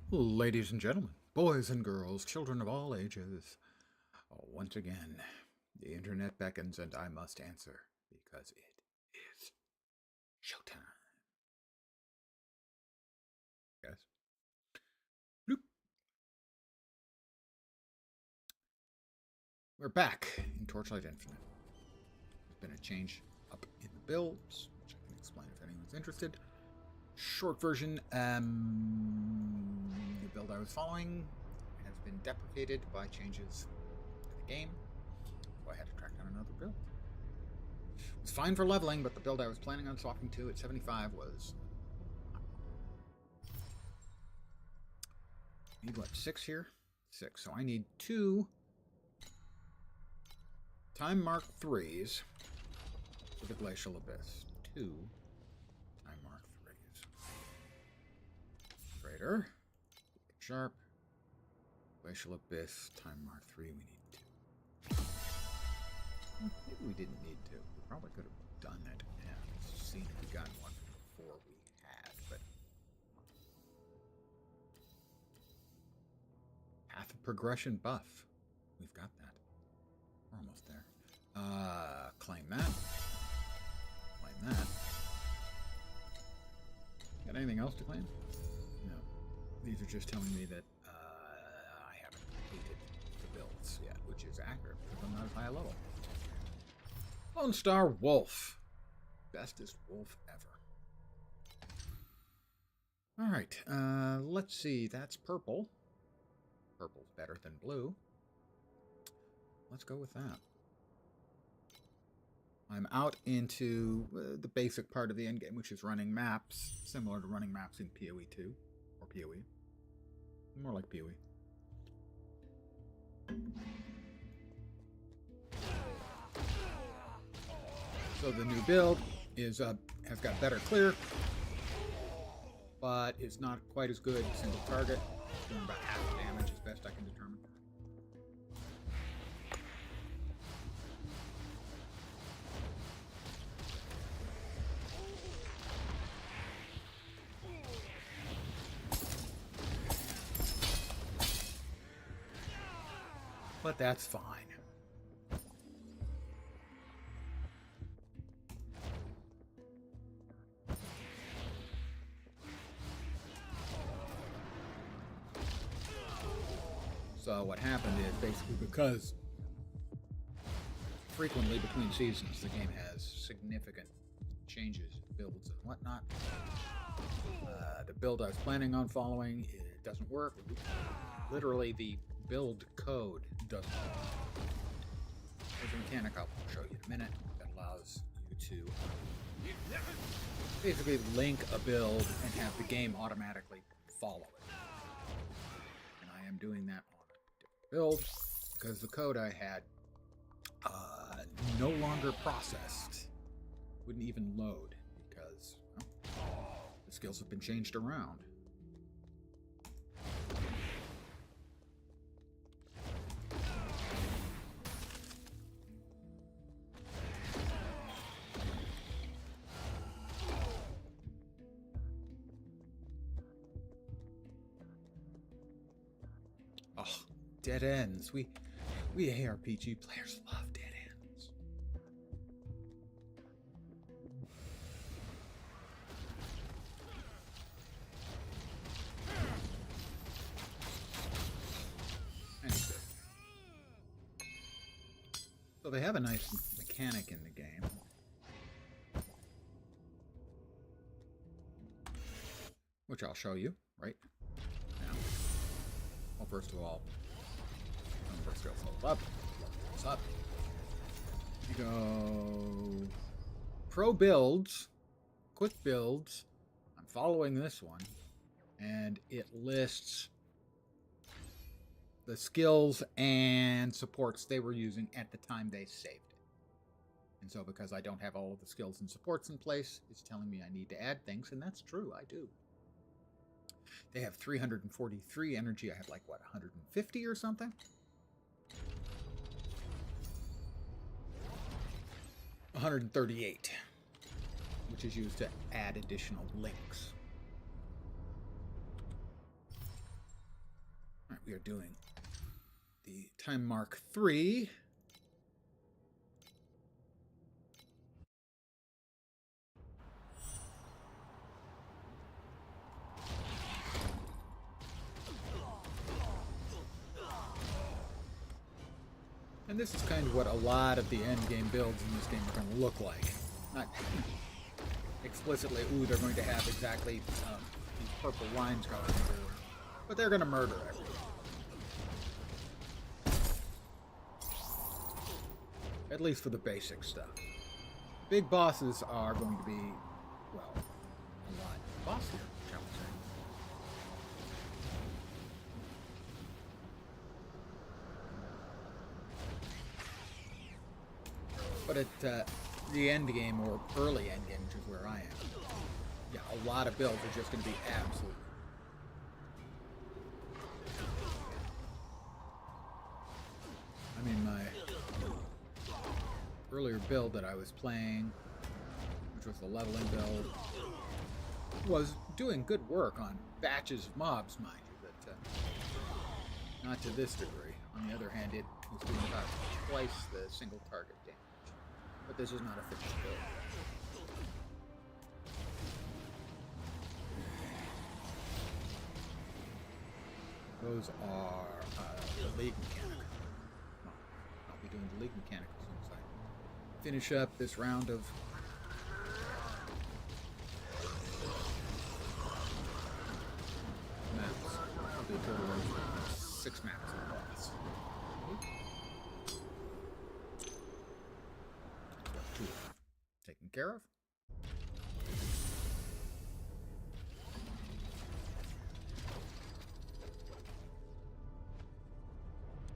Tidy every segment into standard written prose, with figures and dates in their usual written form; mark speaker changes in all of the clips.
Speaker 1: Ladies and gentlemen, boys and girls, children of all ages, once again, the internet beckons and I must answer because it is showtime. Yes. Bloop. We're back in Torchlight Infinite. There's been a change up in the builds, which I can explain if anyone's interested. Short version, the build I was following has been deprecated by changes to the game, so I had to track down another build. It was fine for leveling, but the build I was planning on swapping to at 75 was... I need what, 6 here? 6, so I need 2 Time Mark 3s for the Glacial Abyss. 2 Time Mark 3s. Trader. Sharp. Glacial Abyss. Time Mark 3. We need 2. Maybe we didn't need 2. We probably could have done it and seen if we got one before we had, but... Path of Progression buff. We've got that. We're almost there. Claim that. Claim that. Got anything else to claim? No. These are just telling me that I haven't completed the builds yet, which is accurate because I'm not as high a level. Lone Star Wolf. Bestest wolf ever. Alright, let's see. That's purple. Purple's better than blue. Let's go with that. I'm out into the basic part of the endgame, which is running maps, similar to running maps in PoE 2, or PoE. More like PoE. So the new build is has got better clear, but it's not quite as good single target. It's doing about half the damage as best I can determine. But that's fine. So what happened is basically because frequently between seasons the game has significant changes, builds and whatnot. The build I was planning on following, it doesn't work. Literally the build code doesn't work. There's a mechanic I'll show you in a minute that allows you to basically link a build and have the game automatically follow it. And I am doing that on a different build because the code I had no longer processed. Wouldn't even load because the skills have been changed around. Oh, dead ends. We ARPG players love dead ends. Anyway. So they have a nice mechanic in the game. Which I'll show you right now. Well, first of all, number of skills level up. What's up? You go pro builds, quick builds. I'm following this one, and it lists the skills and supports they were using at the time they saved it. And so because I don't have all of the skills and supports in place, it's telling me I need to add things, and that's true, I do. They have 343 energy. I have like, what, 150 or something? 138, which is used to add additional links. we are doing the time mark 3. And this is kind of what a lot of the endgame builds in this game are going to look like. Not explicitly, ooh, they're going to have exactly these purple lines going everywhere. But they're going to murder everyone. At least for the basic stuff. Big bosses are going to be, well, a lot bossier, shall we say. But at the end game, or early end game, which is where I am, yeah, a lot of builds are just going to be absolute. I mean, my earlier build that I was playing, which was the leveling build, was doing good work on batches of mobs, mind you, but not to this degree. On the other hand, it was doing about twice the single target damage. But this is not a finished build. Those are the league mechanic. Well, I'll be doing the league mechanic as soon as I finish up this round of maps. I'll do a total of 6 maps in the boss. Taken care of.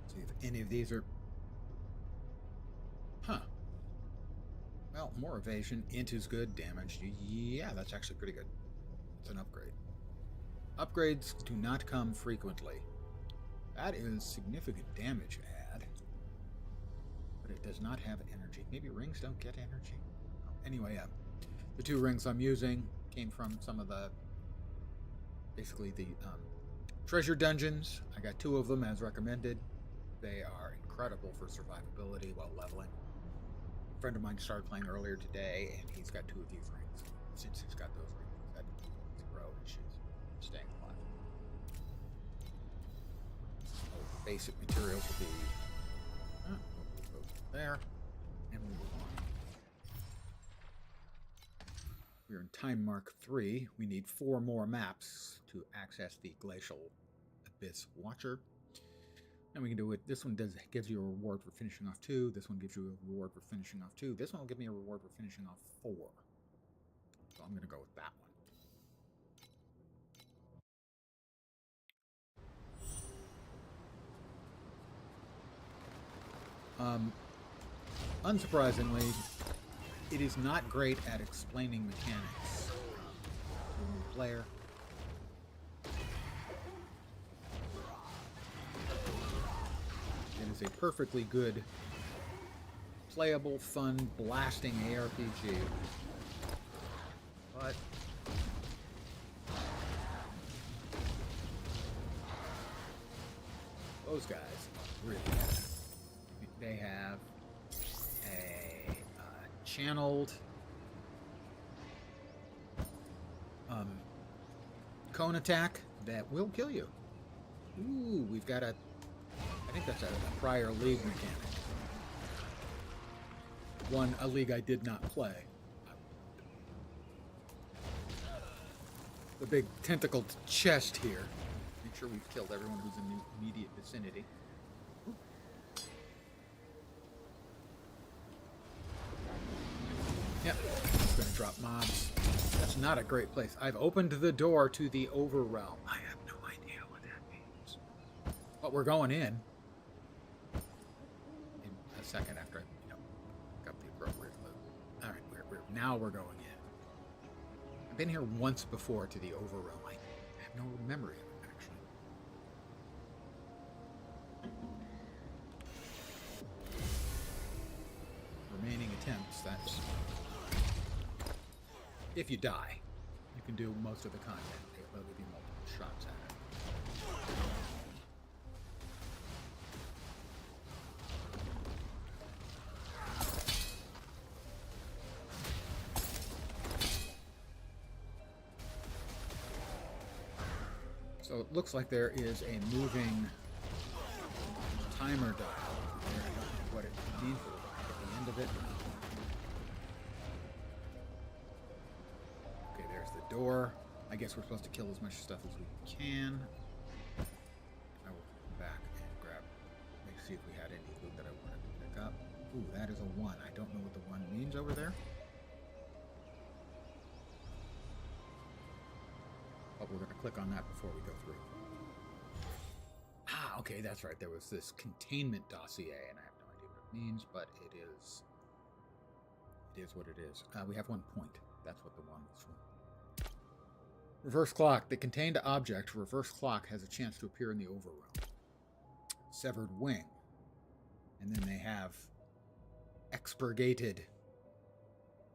Speaker 1: See if any of these are... Huh. Well, more evasion. Int is good. Damage. Yeah, that's actually pretty good. It's an upgrade. Upgrades do not come frequently. That is significant damage add. But it does not have energy. Maybe rings don't get energy? Anyway, the 2 rings I'm using came from some of the, basically the treasure dungeons. I got 2 of them as recommended. They are incredible for survivability while leveling. A friend of mine started playing earlier today, and he's got 2 of these rings. Since he's got those rings, he's had 0 issues staying alive. So basic materials will be there, and we'll move on. We're in time mark 3. We need 4 more maps to access the Glacial Abyss Watcher. And we can do it. This one gives you a reward for finishing off 2. This one gives you a reward for finishing off 2. This one will give me a reward for finishing off 4. So I'm going to go with that one. Unsurprisingly, it is not great at explaining mechanics to a new player. It is a perfectly good, playable, fun, blasting ARPG. But those guys really bad. They have a channeled cone attack that will kill you. Ooh, we've got I think that's a prior league mechanic. A league I did not play. The big tentacled chest here. Make sure we've killed everyone who's in the immediate vicinity. Yep, it's going to drop mobs. That's not a great place. I've opened the door to the Overrealm. I have no idea what that means. But we're going in a second after I, got the appropriate loot. All right, now we're going in. I've been here once before to the Overrealm. I have no memory of it, actually. Remaining attempts, that's... If you die, you can do most of the content. There'll be multiple shots at it. So it looks like there is a moving timer dial. I don't know what it means at the end of it. Okay, there's the door. I guess we're supposed to kill as much stuff as we can. I will come back and grab, see if we had any loot that I wanted to pick up. Ooh, that is a 1. I don't know what the 1 means over there. But we're going to click on that before we go through. Ah, okay, that's right. There was this containment dossier, and I have no idea what it means, but it is what it is. We have 1 point. That's what the 1 was for. Reverse clock. The contained object, reverse clock, has a chance to appear in the overrealm. Severed wing. And then they have expurgated,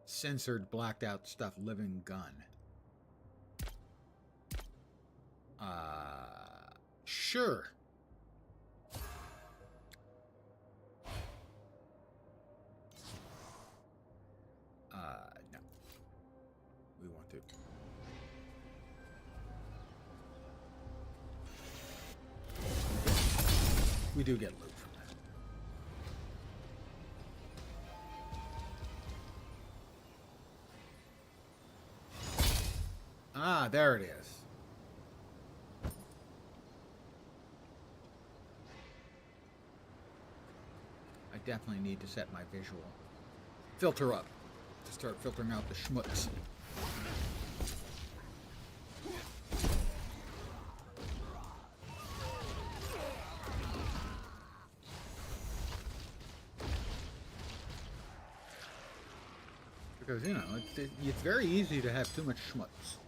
Speaker 1: censored, blacked out stuff, living gun. Sure. No. We want to. We do get loot from that. Ah, there it is. I definitely need to set my visual filter up to start filtering out the schmutz. Because, you know, it's very easy to have too much schmutz.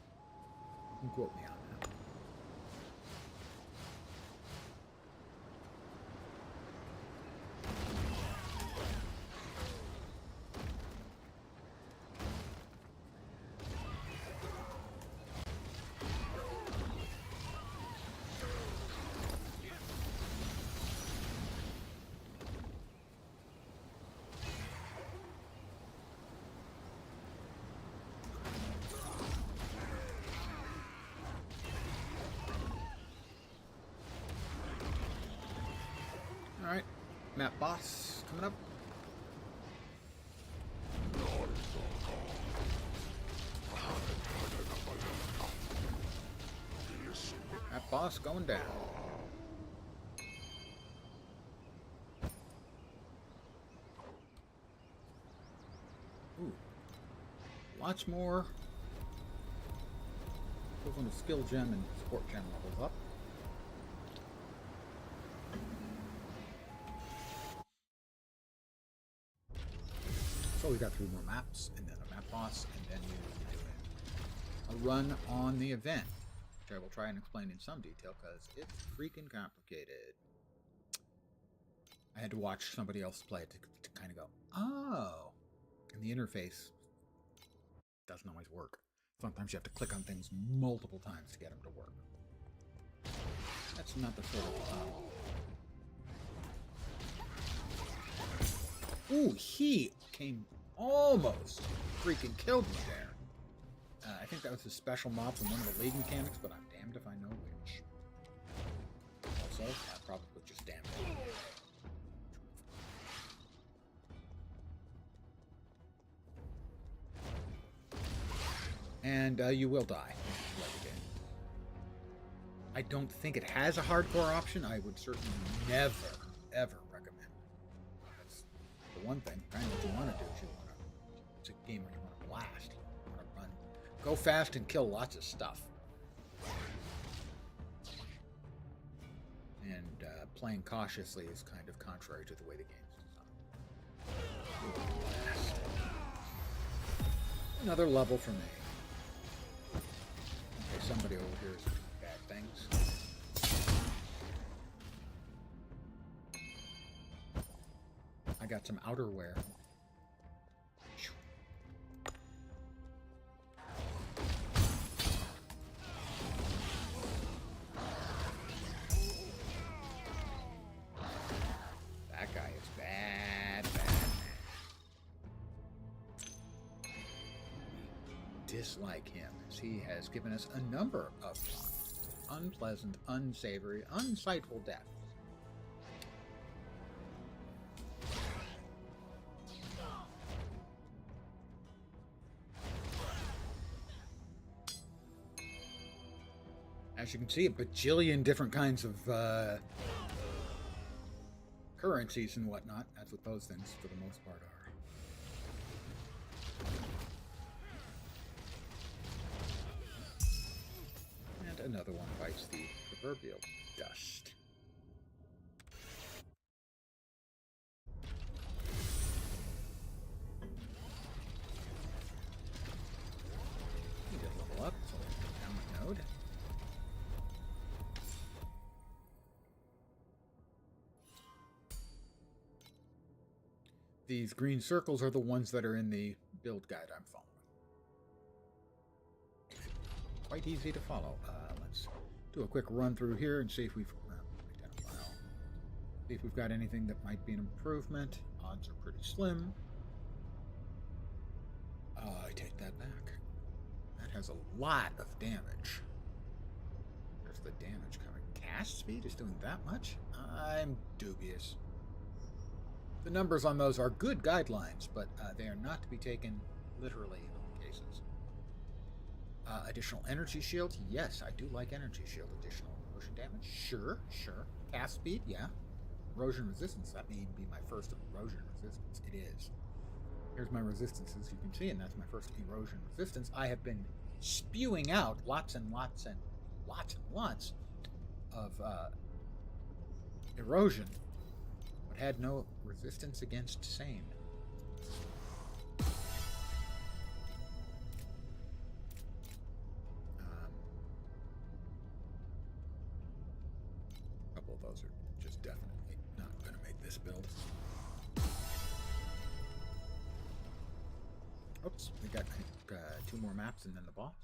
Speaker 1: You can quote me on that. Alright, map boss coming up. Map boss going down. Ooh, lots more. Equivalent of skill gem and support gem levels up. So we got 3 more maps, and then a map boss, and then we will be doing a run on the event, which I will try and explain in some detail, because it's freaking complicated. I had to watch somebody else play it to kind of go, oh, and the interface doesn't always work. Sometimes you have to click on things multiple times to get them to work. That's not the sort of... Ooh, he came almost freaking killed me there. I think that was a special mob from one of the league mechanics, but I'm damned if I know which. Also, probably just damned. And you will die. I don't think it has a hardcore option. I would certainly never, ever recommend it. That's the one thing, kind of what you want to do is it's a game where you want to blast. You want to run, go fast and kill lots of stuff. And playing cautiously is kind of contrary to the way the game's designed. Another level for me. Okay, somebody over here is doing bad things. I got some outerwear. That guy is bad. Dislike him, as he has given us a number of unpleasant, unsavory, unsightful deaths. As you can see, a bajillion different kinds of currencies and whatnot. That's what those things, for the most part, are. And another one bites the proverbial dust. You did level up, so down the node. These green circles are the ones that are in the build guide I'm following. Quite easy to follow. Let's do a quick run through here and see if we've see if we've got anything that might be an improvement. Odds are pretty slim. I take that back. That has a lot of damage. There's the damage coming. Cast speed is doing that much? I'm dubious. The numbers on those are good guidelines, but they are not to be taken literally in all cases. Additional energy shield? Yes, I do like energy shield. Additional erosion damage? Sure. Cast speed? Yeah. Erosion resistance? That may be my first erosion resistance. It is. Here's my resistances, you can see, and that's my first erosion resistance. I have been spewing out lots and lots of erosion, but had no resistance against sane. A couple of those are just definitely not going to make this build. Oops, we got 2 more maps and then the boss.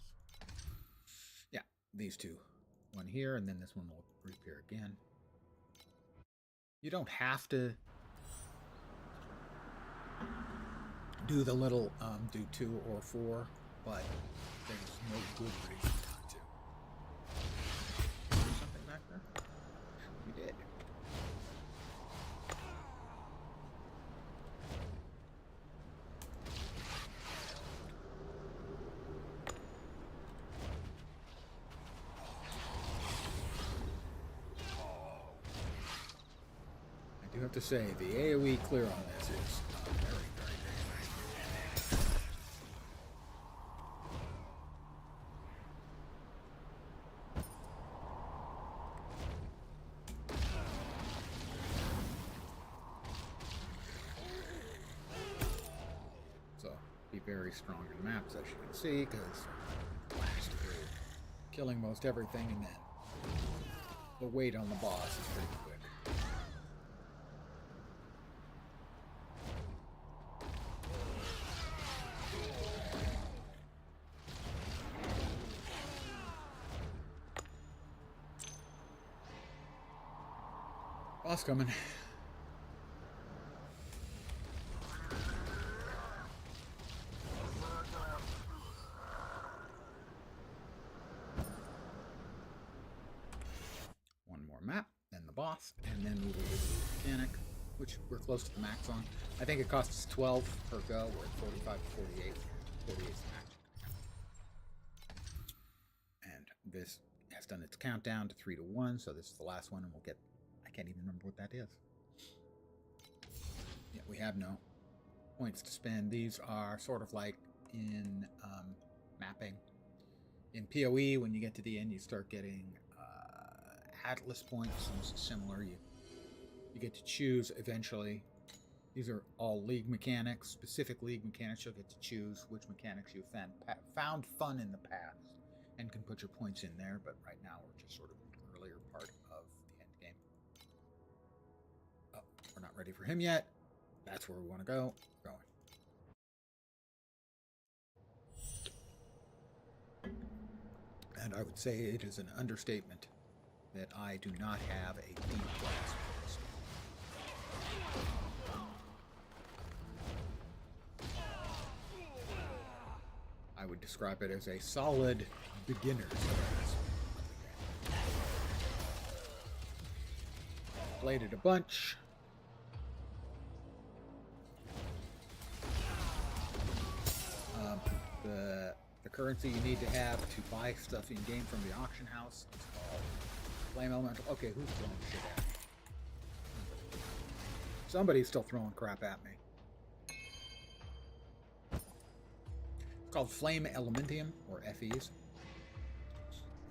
Speaker 1: Yeah, these two. One here, and then this one will reappear again. You don't have to do the little do 2 or 4, but there's no good reason not to. Is something back there? We did. I do have to say, the AoE clear on this is very, very nice. So, be very strong in maps, as you can see, because blast through, killing most everything, and then the weight on the boss is pretty quick. Boss coming. One more map, then the boss, and then we will do the mechanic, which we're close to the max on. I think it costs 12 per go. We're at 45 to 48. 48 is the max. And this has done its countdown to 3 to 1, so this is the last one, and we'll get... I can't even remember what that is. Yeah, we have no points to spend. These are sort of like in mapping. In PoE, when you get to the end, you start getting Atlas points. Similar. You get to choose eventually. These are all league mechanics, specific league mechanics. You'll get to choose which mechanics you found fun in the past and can put your points in there. But right now, we're just sort of in the earlier part of the end game. Oh, we're not ready for him yet. That's where we want to go. We're going. And I would say it is an understatement that I do not have a B class first. I would describe it as a solid beginner's class. played it a bunch. The currency you need to have to buy stuff in game from the auction house is called Flame Elemental. Okay, who's throwing shit at me? Somebody's still throwing crap at me. It's called Flame Elementium, or FEs.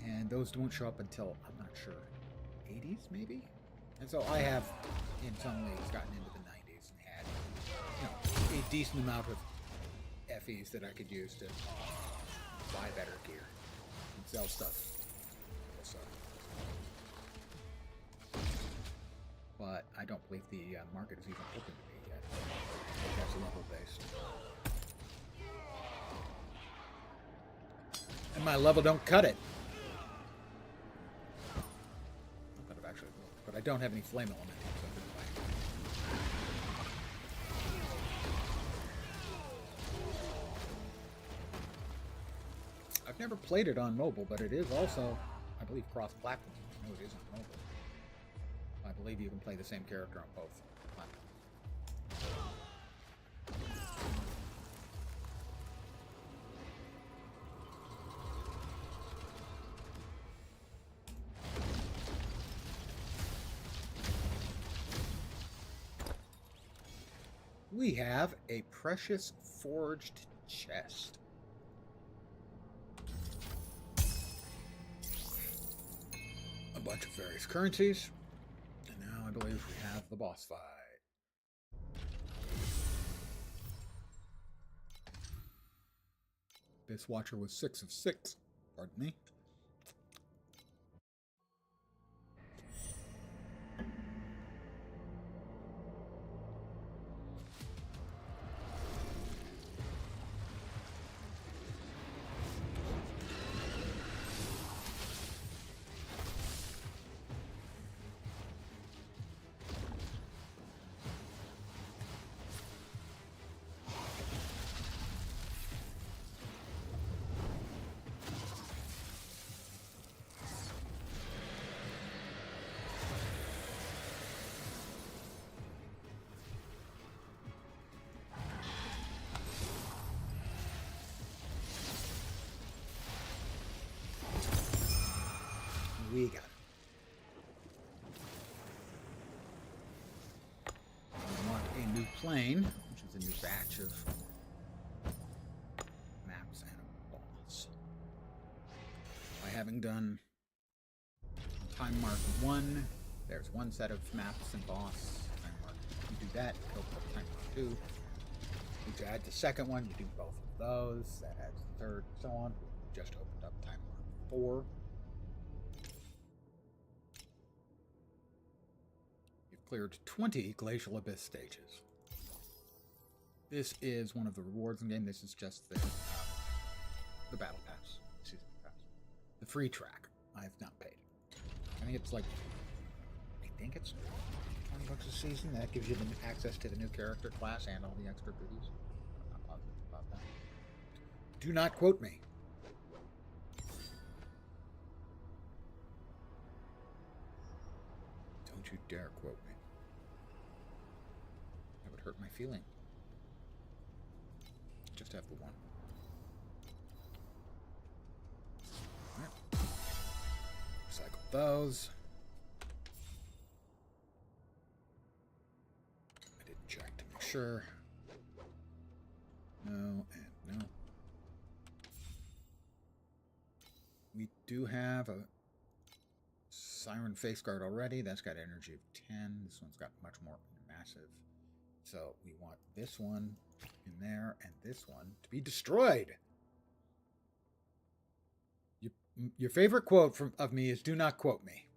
Speaker 1: And those don't show up until, I'm not sure, 80s maybe? And so I have, in some leagues, gotten into the 90s and had, you know, a decent amount of FEs that I could use to buy better gear and sell stuff. So, but I don't believe the market is even open to me yet. That's level based. And my level don't cut it. I could have actually looked, but I don't have any flame element. So I've never played it on mobile, but it is also, I believe, cross-platform. I know it is on mobile. I believe you can play the same character on both platforms. We have a precious forged chest. A bunch of various currencies. And now I believe we have the boss fight. This Watcher was 6 of 6. Pardon me. We got it. Unlock a new plane, which is a new batch of maps and a boss. By having done time mark 1, there's one set of maps and boss. Time mark, you do that, it'll put time mark 2. You add the second one, you do both of those. That adds the third, so on. We just opened up time mark 4. Cleared 20 Glacial Abyss stages. This is one of the rewards in game. This is just the battle pass, season pass, the free track. I have not paid. I think it's like, I think it's $20 a season. That gives you the access to the new character class and all the extra goodies. I'm not positive about that. Do not quote me. Don't you dare quote me. That would hurt my feeling. Just have the one. All right. Cycle those. I didn't check to make sure. No and no. We do have a Siren Face Guard already. That's got energy of 10. This one's got much more massive. So we want this one in there and this one to be destroyed. Your favorite quote of me is "Do not quote me."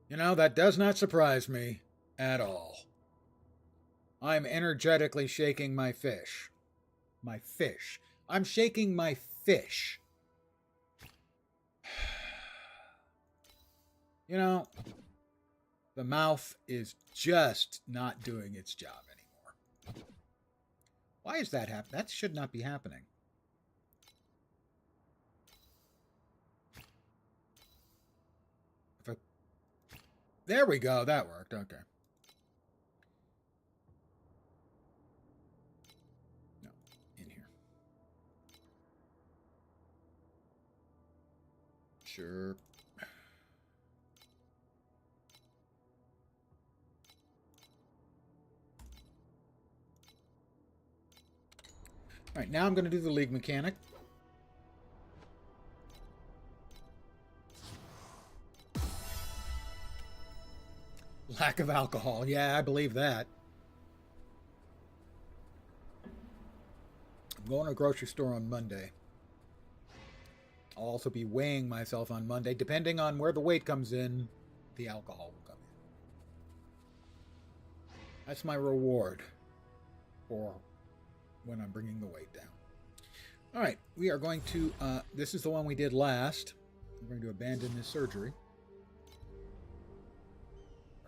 Speaker 1: You know, that does not surprise me at all. I'm energetically shaking my fish. My fish. I'm shaking my fish. You know, the mouth is just not doing its job anymore. Why is that happening? That should not be happening. There we go. That worked. Okay. No, in here. Sure. All right, now I'm going to do the league mechanic. Lack of alcohol. Yeah, I believe that. I'm going to a grocery store on Monday. I'll also be weighing myself on Monday. Depending on where the weight comes in, the alcohol will come in. That's my reward for when I'm bringing the weight down. All right, we are going to... this is the one we did last. We're going to abandon this surgery.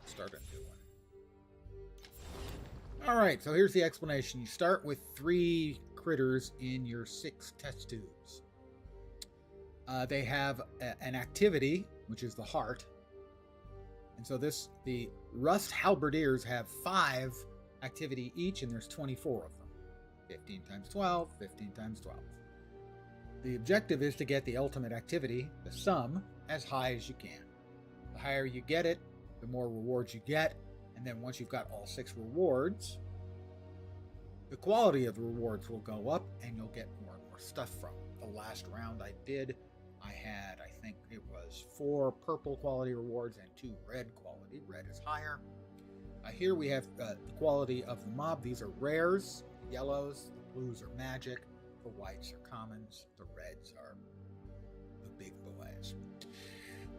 Speaker 1: Start a new one. All right, so here's the explanation. You start with 3 critters in your 6 test tubes. They have an activity, which is the heart. And so the Rust Halberdiers have 5 activity each, and there's 24 of them. 15 times 12, 15 times 12. The objective is to get the ultimate activity, the sum, as high as you can. The higher you get it, the more rewards you get, and then once you've got all 6 rewards, the quality of the rewards will go up, and you'll get more and more stuff from it. The last round I did, I had, I think it was 4 purple quality rewards and 2 red quality. Red is higher. Here we have the quality of the mob. These are rares, the yellows, the blues are magic, the whites are commons, the reds are the big boys.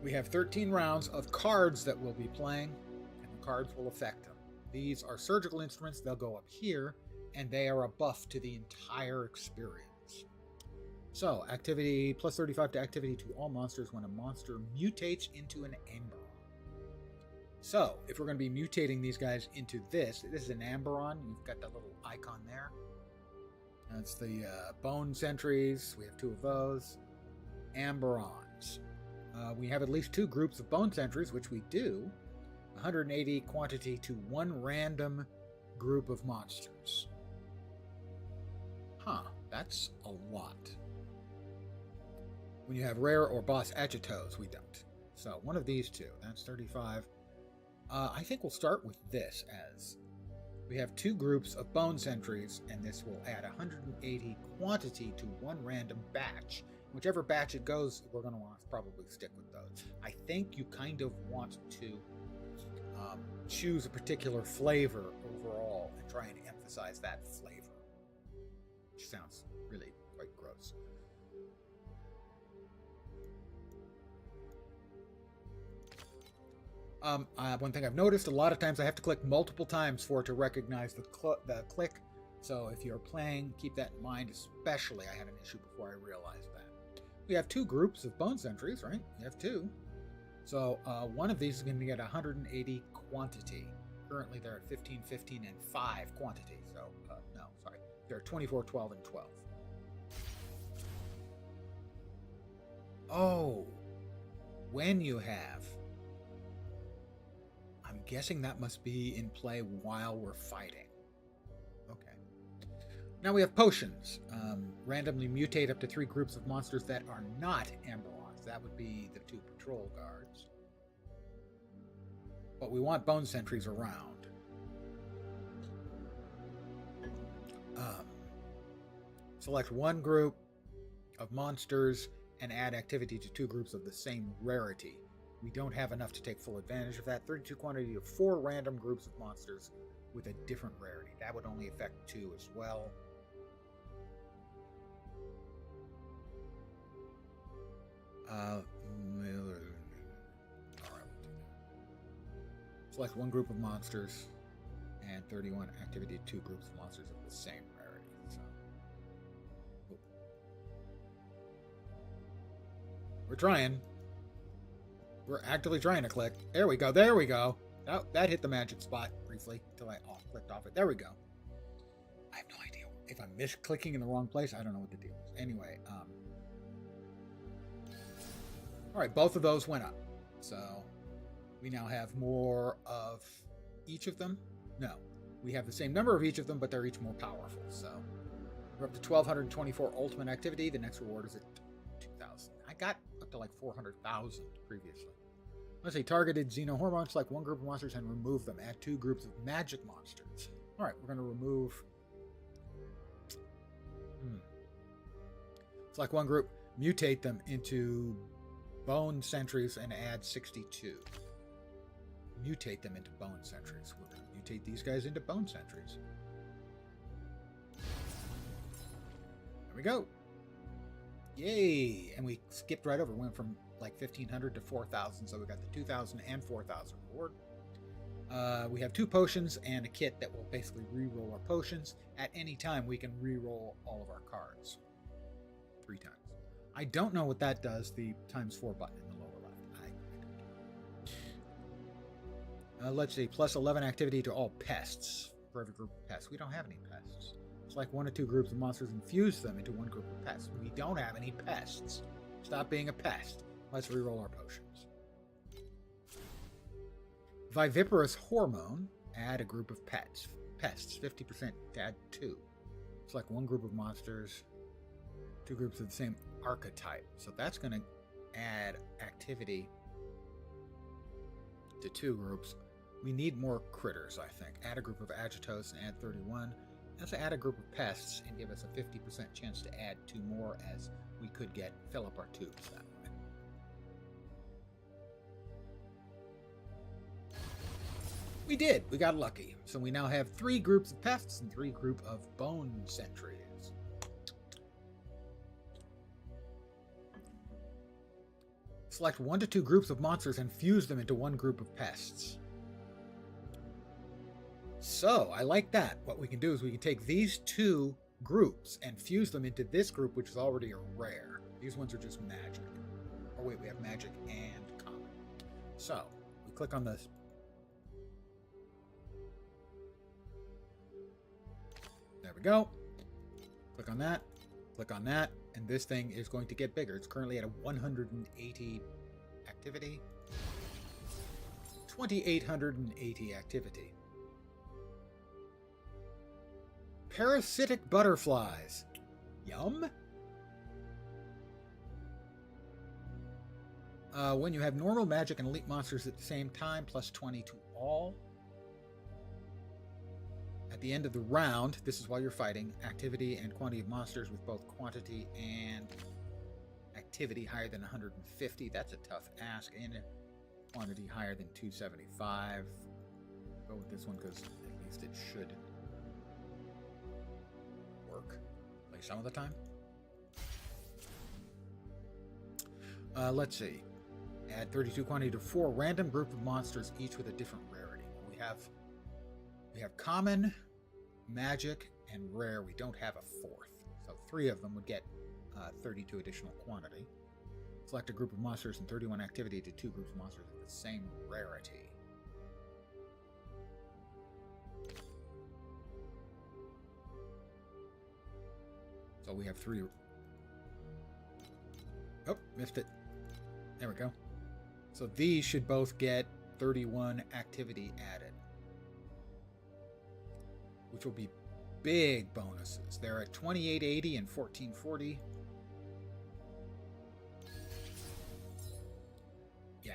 Speaker 1: We have 13 rounds of cards that we'll be playing, and the cards will affect them. These are surgical instruments. They'll go up here, and they are a buff to the entire experience. So, activity plus 35 to activity to all monsters when a monster mutates into an Amberon. So, if we're going to be mutating these guys into this is an Amberon. You've got that little icon there. That's the Bone Sentries. We have 2 of those. Amberons. We have at least 2 groups of Bone Sentries, which we do. 180 quantity to 1 random group of monsters. Huh, that's a lot. When you have rare or boss agitos, we don't. So one of these 2, that's 35. I think we'll start with this as we have 2 groups of Bone Sentries, and this will add 180 quantity to 1 random batch. Whichever batch it goes, we're going to want to probably stick with those. I think you kind of want to choose a particular flavor overall and try and emphasize that flavor, which sounds really quite gross. One thing I've noticed, a lot of times I have to click multiple times for it to recognize the click. So if you're playing, keep that in mind, especially I had an issue before I realized that. We have 2 groups of Bone Sentries, right? We have 2. So one of these is going to get 180 quantity. Currently they're at 15, 15, and 5 quantity. So, no, sorry. They're 24, 12, and 12. Oh, when you have... I'm guessing that must be in play while we're fighting. Okay. Now we have potions. Randomly mutate up to 3 groups of monsters that are not Amberons. That would be the 2 patrol guards. But we want Bone Sentries around. Select 1 group of monsters and add activity to 2 groups of the same rarity. We don't have enough to take full advantage of that. 32 quantity of 4 random groups of monsters with a different rarity. That would only affect 2 as well. All right, we'll do that. Select 1 group of monsters and 31 activity to 2 groups of monsters of the same rarity. So, we're trying. We're actively trying to click. There we go. There we go. Oh, that hit the magic spot briefly until I clicked off it. There we go. I have no idea. If I'm misclicking in the wrong place, I don't know what the deal is. Anyway, all right, both of those went up. So We now have more of each of them. No, we have the same number of each of them, but they're each more powerful. So we're up to 1,224 ultimate activity. The next reward is at 2,000. I got up to like 400,000 previously. Let's say targeted xenohormones, select one group of monsters and remove them. Add 2 groups of magic monsters. All right, we're going to remove. Select one group, mutate them into bone sentries, and add 62. Mutate them into bone sentries. We're going to mutate these guys into bone sentries. There we go. Yay! And we skipped right over. Went from like 1,500 to 4,000, so we got the 2,000 and 4,000 reward. We have 2 potions and a kit that will basically re-roll our potions. At any time, we can re-roll all of our cards 3 times. I don't know what that does, the ×4 button in the lower left. Let's see, plus 11 activity to all pests for every group of pests. We don't have any pests. Select 1 or 2 groups of monsters and fuse them into one group of pests. We don't have any pests. Stop being a pest. Let's re-roll our potions. Viviparous hormone. Add a group of pests. 50% to add 2. Select 1 group of monsters. 2 groups of the same archetype. So that's going to add activity to 2 groups. We need more critters, I think. Add a group of Agitos and add 31. Let's add a group of pests and give us a 50% chance to add 2 more, as we could fill up our tubes that way. We did. We got lucky. So we now have 3 groups of pests and 3 group of bone sentries. Select 1 to 2 groups of monsters and fuse them into 1 group of pests. So, I like that. What we can do is we can take these 2 groups and fuse them into this group, which is already a rare. These ones are just magic. Oh wait, we have magic and common. So, we click on this. There we go. Click on that. Click on that. And this thing is going to get bigger. It's currently at a 180 activity. 2,880 activity. Parasitic butterflies. Yum. When you have normal magic and elite monsters at the same time, plus 20 to all. At the end of the round, this is while you're fighting, activity and quantity of monsters with both quantity and activity higher than 150. That's a tough ask. And quantity higher than 275. Go with this one because at least it should work, at least some of the time. Let's see. Add 32 quantity to 4 random group of monsters, each with a different rarity. We have common, magic, and rare. We don't have a 4th. So 3 of them would get 32 additional quantity. Select a group of monsters and 31 activity to 2 groups of monsters with the same rarity. So we have 3. Oh, missed it. There we go. So these should both get 31 activity added, which will be big bonuses. They're at 2880 and 1440. Yeah.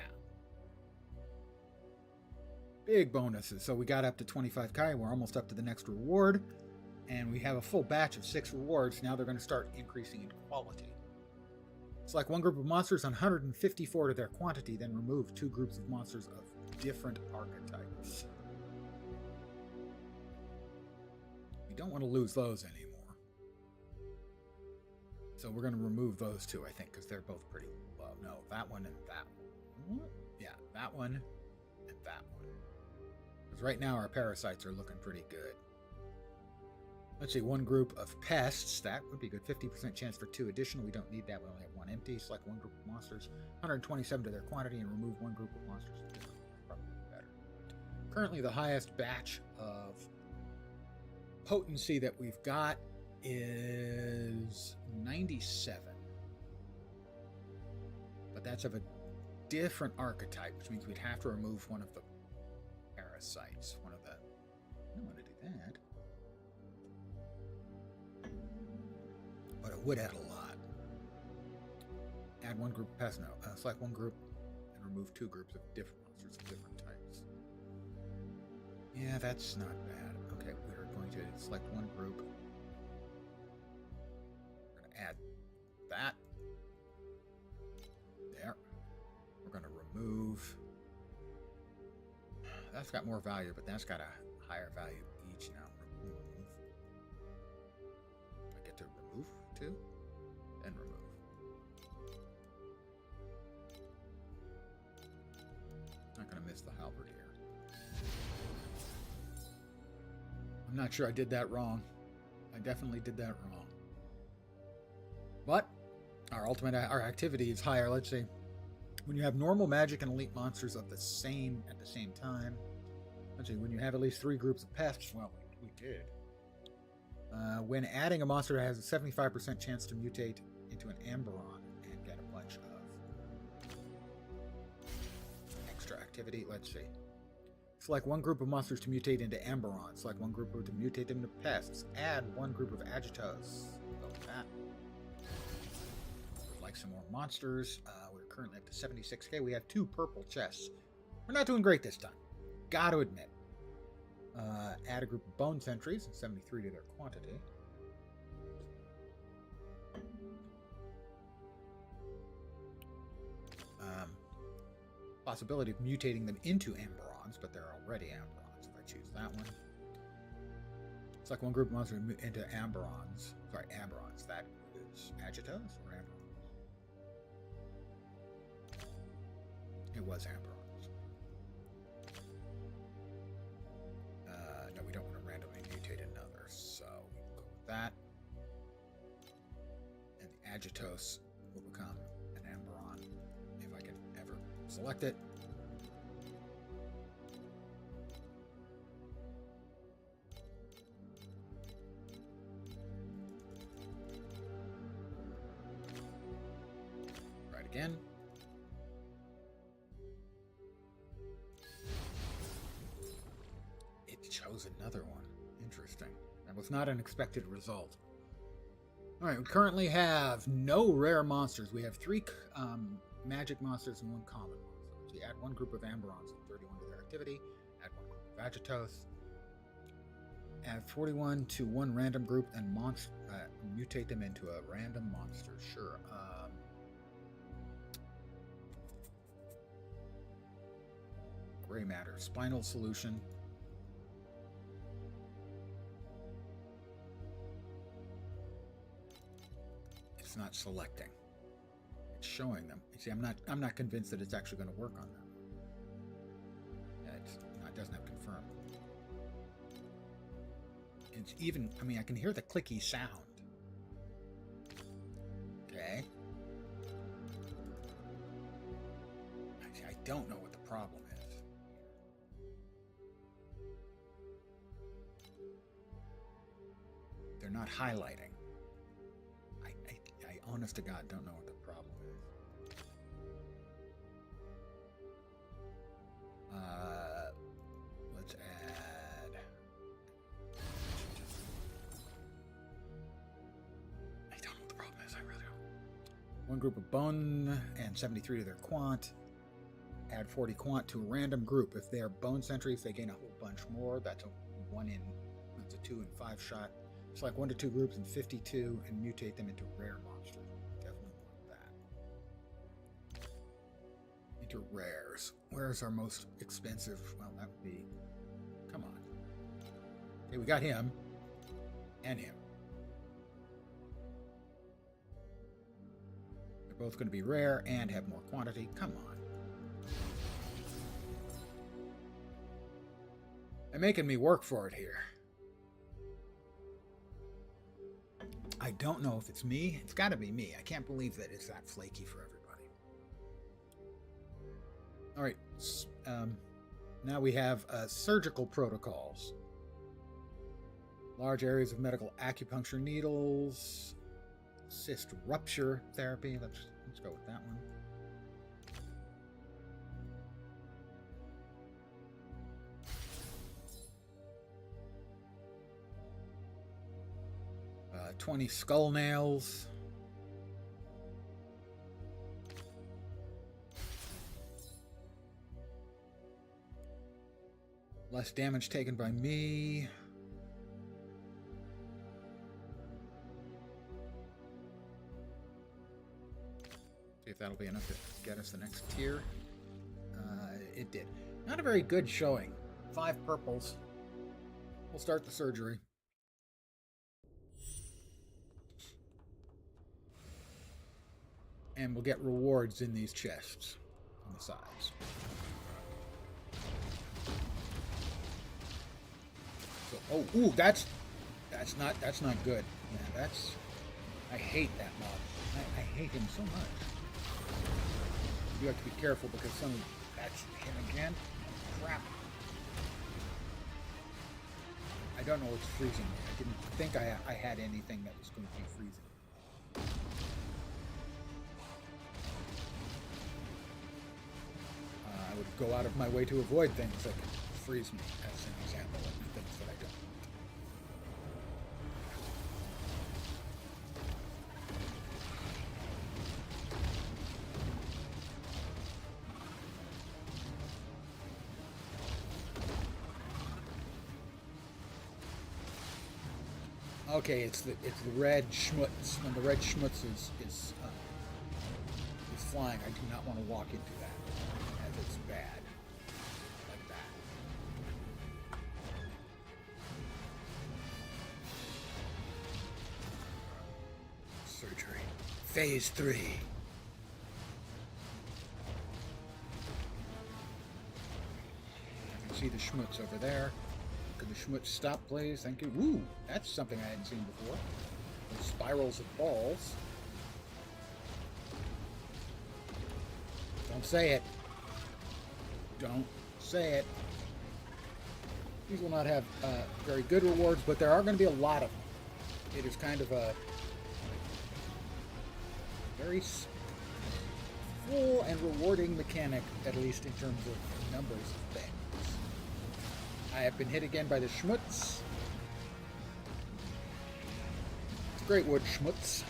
Speaker 1: Big bonuses. So we got up to 25k. We're almost up to the next reward. And we have a full batch of 6 rewards. Now they're going to start increasing in quality. Select 1 group of monsters on 154 to their quantity, then remove 2 groups of monsters of different archetypes. We don't want to lose those anymore. So we're going to remove those 2, I think, because they're both pretty low. No, that one and that one. Yeah, that one and that one. Because right now our parasites are looking pretty good. Let's see, 1 group of pests. That would be good. 50% chance for 2 additional. We don't need that. We only have 1 empty. Select 1 group of monsters. 127 to their quantity and remove 1 group of monsters. Probably better. Currently, the highest batch of potency that we've got is 97. But that's of a different archetype, which means we'd have to remove one of the parasites. One of the... I don't want to do that. But it would add a lot. Add one group of pests. No. Select one group and remove two groups of different monsters of different types. Yeah, that's not bad. Okay, we're going to select one group. We're going to add that. There. We're going to remove... That's got more value, but that's got a higher value each now. Remove. I get to remove two? Then remove. Not going to miss the halberd here. I'm not sure I did that wrong. I definitely did that wrong. But our activity is higher. Let's see. When you have normal magic and elite monsters of the same at the same time. Let's see. When you have at least 3 groups of pests. Well, we did. When adding a monster that has a 75% chance to mutate into an Amberon and get a bunch of extra activity. Let's see. Select one group of monsters to mutate into Amberon. Select one group to mutate them into pests. Add one group of Agitos. Go with that. Would like some more monsters. We're currently up to 76k. We have 2 purple chests. We're not doing great this time. Gotta admit. Add a group of bone sentries, 73 to their quantity. Possibility of mutating them into Amberons, but they're already Amberons if I choose that one. Select one group of monsters into Amberons. Sorry, Amberons. That is Agitos or Amberons? It was Amberons. No, we don't want to randomly mutate another, so we can go with that. And the Agitos will become an Amberon if I can ever select it. Try it again. Chose another one. Interesting. That was not an expected result. Alright, we currently have no rare monsters. We have 3 magic monsters and 1 common monster. So you add one group of Amberons and 31 to their activity. Add one group of Agitos. Add 41 to one random group and mutate them into a random monster. Sure. Gray matter. Spinal solution. Not selecting. It's showing them. You see, I'm not convinced that it's actually going to work on them. Yeah, it doesn't have confirmed. It's even, I mean, I can hear the clicky sound. Okay. I don't know what the problem is. They're not highlighting. Honest to God, don't know what the problem is. Let's add... I don't know what the problem is, I really don't. One group of bone and 73 to their quant. Add 40 quant to a random group. If they are bone sentries, they gain a whole bunch more. That's a 2 and 5 shot. Select 1 to 2 groups and 52 and mutate them into rare monsters. Definitely want that. Into rares. Where's our most expensive? Well, that would be... Come on. Okay, we got him. And him. They're both going to be rare and have more quantity. Come on. They're making me work for it here. I don't know if it's me. It's got to be me. I can't believe that it's that flaky for everybody. All right. Now we have surgical protocols. Large areas of medical acupuncture needles. Cyst rupture therapy. Let's go with that one. 20 skull nails. Less damage taken by me. See if that'll be enough to get us the next tier. It did. Not a very good showing. 5 purples. We'll start the surgery. And we'll get rewards in these chests on the sides. So, oh, ooh, that's not good. Yeah, I hate that mob. I hate him so much. You have to be careful because that's him again. Crap. I don't know what's freezing me. I didn't think I had anything that was going to be freezing. I would go out of my way to avoid things that could freeze me, as an example of things that I don't. Okay, it's the red schmutz. When the red schmutz is flying, I do not want to walk into that, as it's bad, like that. Surgery, phase 3. You can see the schmutz over there. Could the schmutz stop, please? Thank you. Woo! That's something I hadn't seen before. Those spirals of balls. Don't say it. Don't say it. These will not have very good rewards, but there are going to be a lot of them. It is kind of a very full and rewarding mechanic, at least in terms of numbers of things. I have been hit again by the schmutz. It's great wood schmutz.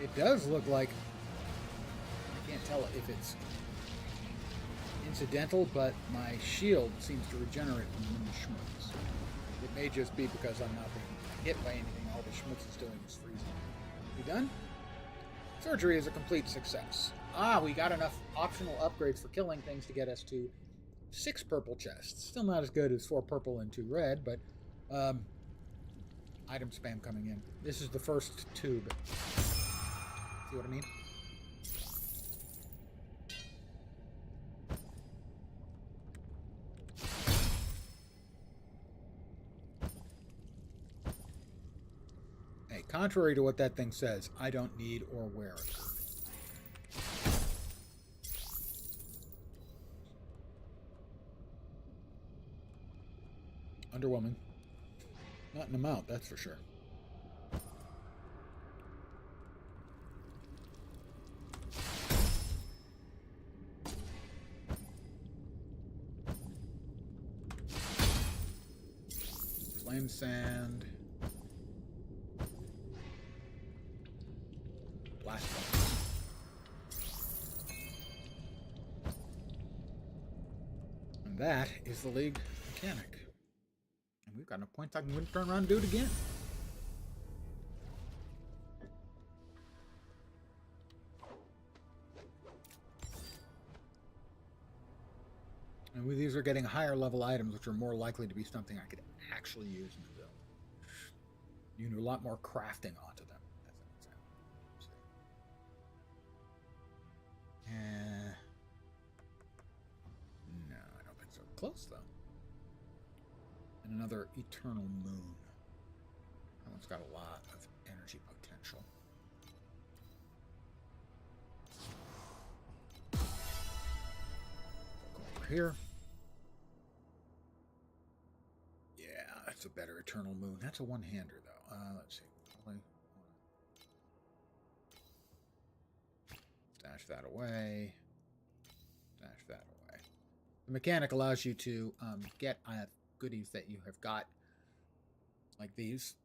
Speaker 1: It does look like, I can't tell if it's incidental, but my shield seems to regenerate from the schmutz. It may just be because I'm not being hit by anything. All the schmutz is doing is freezing. You done? Surgery is a complete success. We got enough optional upgrades for killing things to get us to 6 purple chests. Still not as good as 4 purple and 2 red, but item spam coming in. This is the first tube. See what I mean? Contrary to what that thing says, I don't need or wear it. Underwhelming. Not an amount, that's for sure. Flame sand. And that is the League mechanic. And we've got enough points I can turn around and do it again. And these are getting higher level items, which are more likely to be something I could actually use in the build. You can do a lot more crafting onto them, as an example. No, I don't think so. Close, though. And another Eternal Moon. That one's got a lot of energy potential. Go over here. Yeah, that's a better Eternal Moon. That's a one-hander, though. Let's see. Stash that away. Stash that away. The mechanic allows you to get goodies that you have got, like these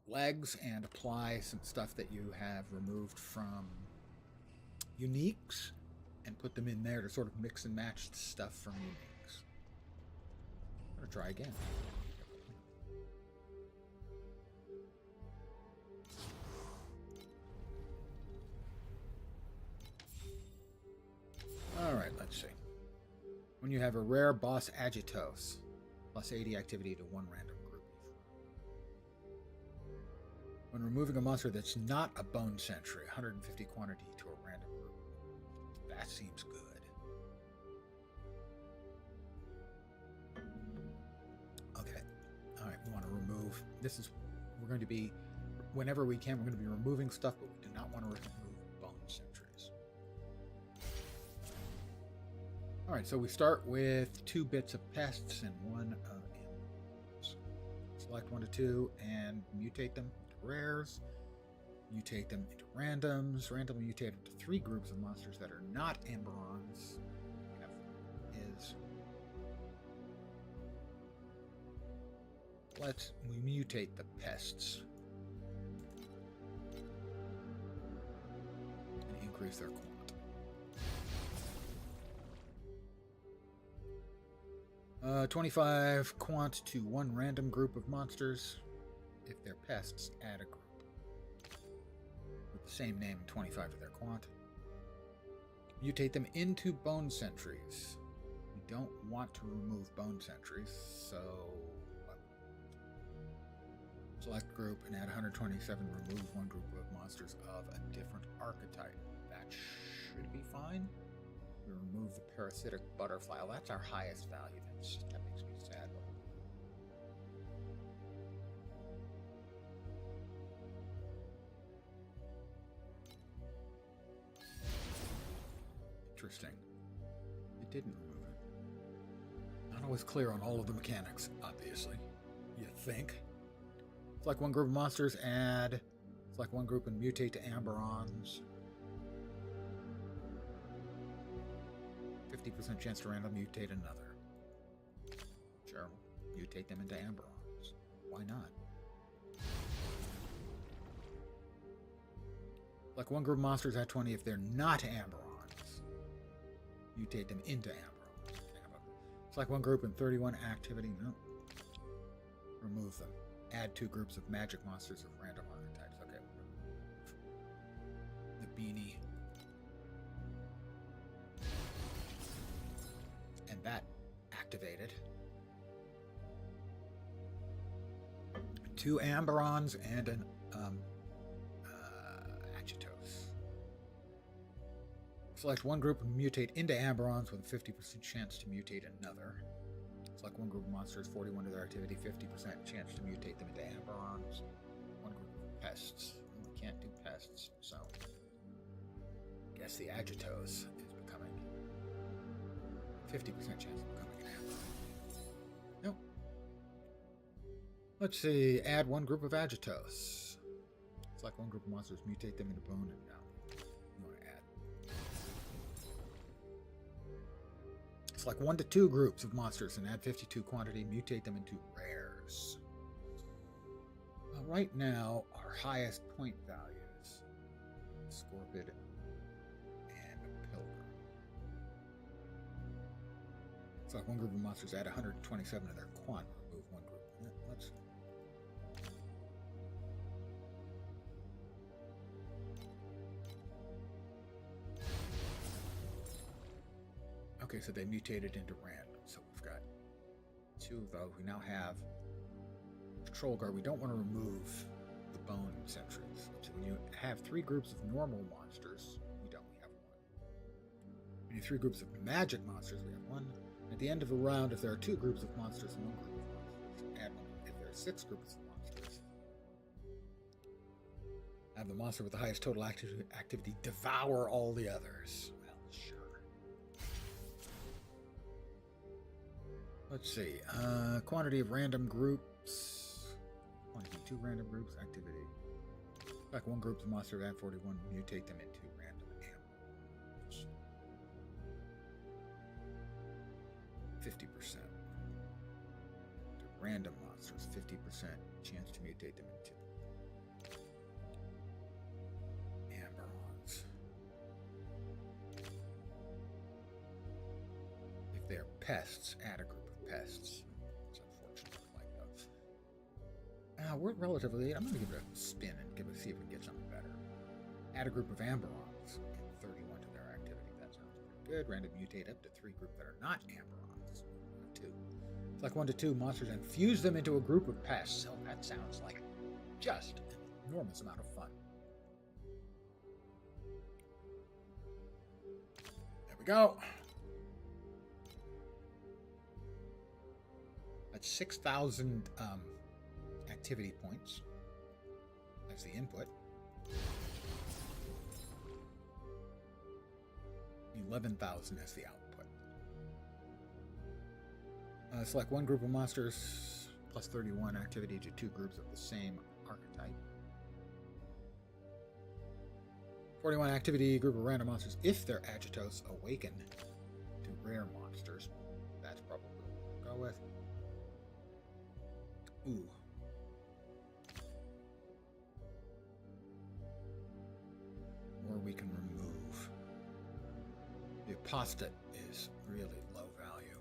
Speaker 1: legs, and apply some stuff that you have removed from uniques and put them in there to sort of mix and match stuff from uniques. I'm going to try again. Alright, let's see. When you have a rare boss Agitos, plus 80 activity to one random group. When removing a monster that's not a Bone Sentry, 150 quantity to a random group. That seems good. Okay. Alright, we want to remove... We're going to be... Whenever we can, we're going to be removing stuff, but we do not want to remove Bone Sentries. Alright, so we start with 2 bits of pests and 1 of animals. Select 1 to 2 and mutate them into rares. Mutate them into randoms. Randomly mutate them to 3 groups of monsters that are not Amberons. We mutate the pests. And increase their quant. Uh, 25 quant to 1 random group of monsters. If they're pests, add a group. With the same name, 25 of their quant. Mutate them into Bone Sentries. We don't want to remove Bone Sentries, so... Select group and add 127. Remove 1 group of monsters of a different archetype. That should be fine. We remove the parasitic butterfly. Well, that's our highest value. That makes me sad. Interesting. It didn't remove it. Not always clear on all of the mechanics, obviously. You think? Select 1 group of monsters, add. Select 1 group and mutate to Amberons. 50% chance to random mutate another. Sure, mutate them into Amberons. Why not? Like 1 group of monsters at 20 if they're not Amberons. Mutate them into Amberons. Select 1 group and 31 activity. No. Remove them. Add 2 groups of magic monsters of random archetypes. Okay. The beanie. And that activated. 2 Amberons and an Agitos. Select 1 group and mutate into Amberons with a 50% chance to mutate another. Select 1 group of monsters, 41 to their activity, 50% chance to mutate them into Amberons. 1 group of pests. We can't do pests, so I guess the Agitos is becoming 50% chance of becoming an Amberon. Nope. Let's see. Add 1 group of Agitos. Select 1 group of monsters, mutate them into bone, and now you want to add. Select 1 to 2 groups of monsters and add 52 quantity, mutate them into rares. Right now, our highest point values, Scorpid and Pilgrim. Select 1 group of monsters, add 127 to their quant, remove 1 group. Let's... Okay, so they mutated into random. So we've got 2 of those. We now have Patrol Guard. We don't want to remove the Bone Sentries. So when you have 3 groups of normal monsters, we have 1. When you have 3 groups of magic monsters, we have 1. At the end of a round, if there are 2 groups of monsters and 1 group of monsters, add 1. If there are 6 groups of monsters, have the monster with the highest total activity devour all the others. Well, sure. Let's see. Quantity of random groups. Quantity 2 random groups. Activity. Select 1 group of monsters, add 41. Mutate them into random animals. 50%. To random monsters, 50% chance to mutate them into Amberons. If they're pests, add a group of pests. It's unfortunate like those. We're relatively. I'm going to give it a spin and see if we can get something better. Add a group of Amberons and 31 to their activity. That sounds pretty good. Random mutate up to 3 groups that are not Amberons. 2. Select 1 to 2 monsters and fuse them into a group of pests. So that sounds like just an enormous amount of fun. There we go. That's 6,000 activity points. That's the input. 11,000 as the output. Select 1 group of monsters plus 31 activity to 2 groups of the same archetype. 41 activity group of random monsters if their Agitos awaken to rare monsters. That's probably what we'll go with. Ooh. Or we can remove. The apostate is really low value.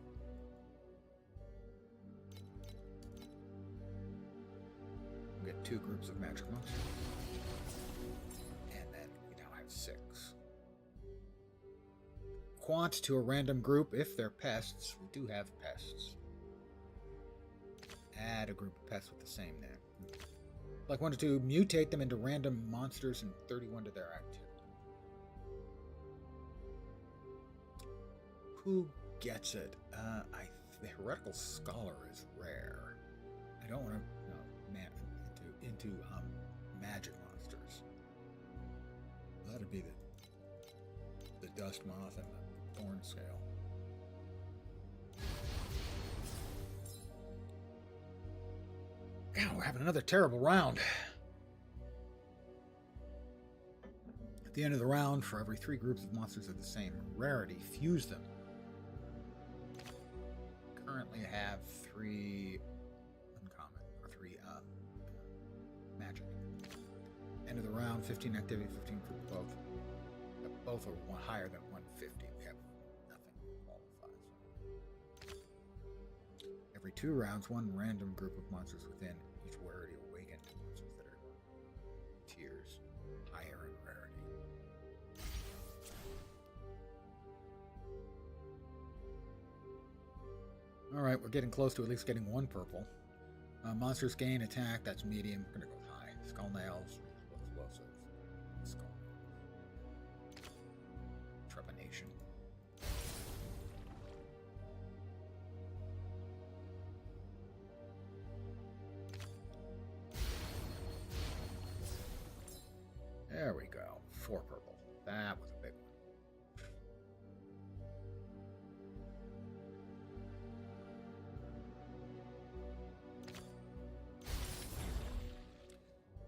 Speaker 1: We'll get 2 groups of magic monsters. And then we now have 6. Quant to a random group if they're pests. We do have pests. Add a group of pests with the same name. Like 1 to 2, mutate them into random monsters and 31 to their activity. Who gets it? The Heretical Scholar is rare. I don't want to into magic monsters. That'd be the Dust Moth and the Thorn Scale. Yeah, we're having another terrible round. At the end of the round, for every 3 groups of monsters of the same rarity, fuse them. Currently have 3 uncommon, or 3 magic. End of the round, 15 activity, 15 for both. Both are higher than 150. We have nothing qualifies. Every 2 rounds, 1 random group of monsters within each rarity awaken to monsters that are tiers higher in rarity. Alright, we're getting close to at least getting 1 purple. Monsters gain attack, that's medium. We're going to go high. Skull nails, explosive. Skull trepanation. There we go. 4 purple. That was a big one.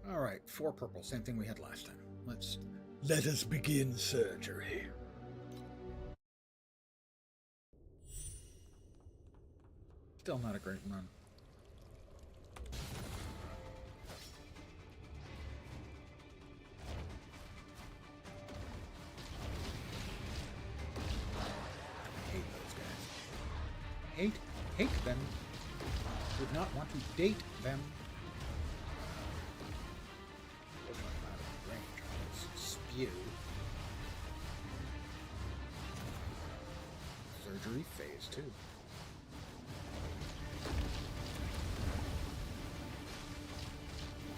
Speaker 1: All right, 4 purple. Same thing we had last time. Let us begin surgery. Still not a great run. Hate them. Would not want to date them. Spew. Surgery phase 2.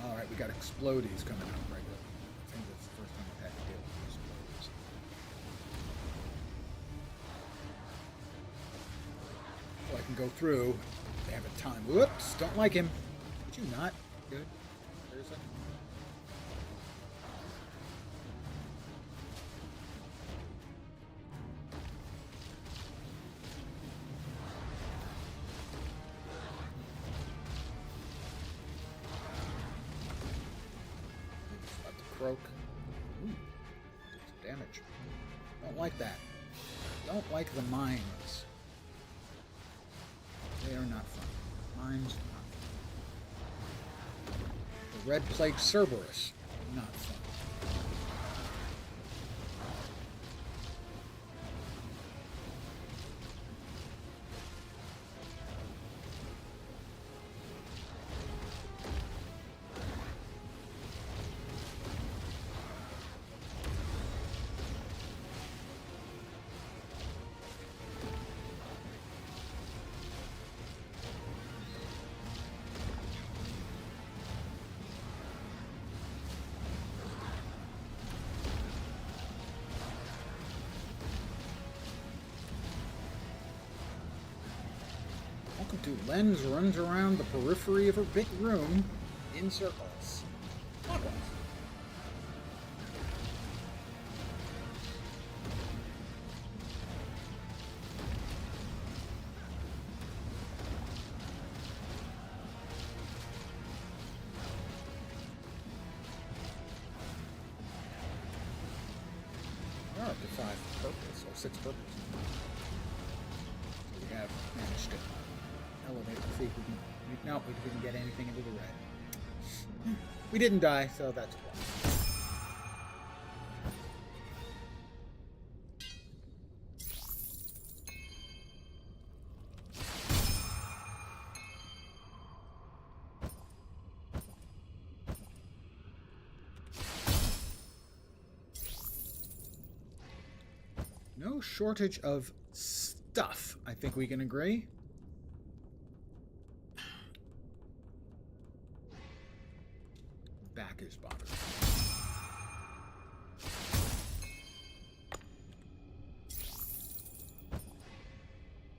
Speaker 1: Alright, we got explodies coming out regularly. I think that's the first time I've had to deal with explodies. Well, I can go through. They have a time. Whoops! Don't like him. Did you not? Good. There's a... Croak. Ooh, did some damage. Don't like that. Don't like the mines. They are not fun. Mine's not fun. The Red Plague Cerberus, not fun. Lens runs around the periphery of her big room in circles. Clockwise. We're up to 5 purples, or 6 purples. So we have managed to elevate to see if we can. No, we didn't get anything into the red. We didn't die, so that's why. No shortage of stuff, I think we can agree. Back is bothered.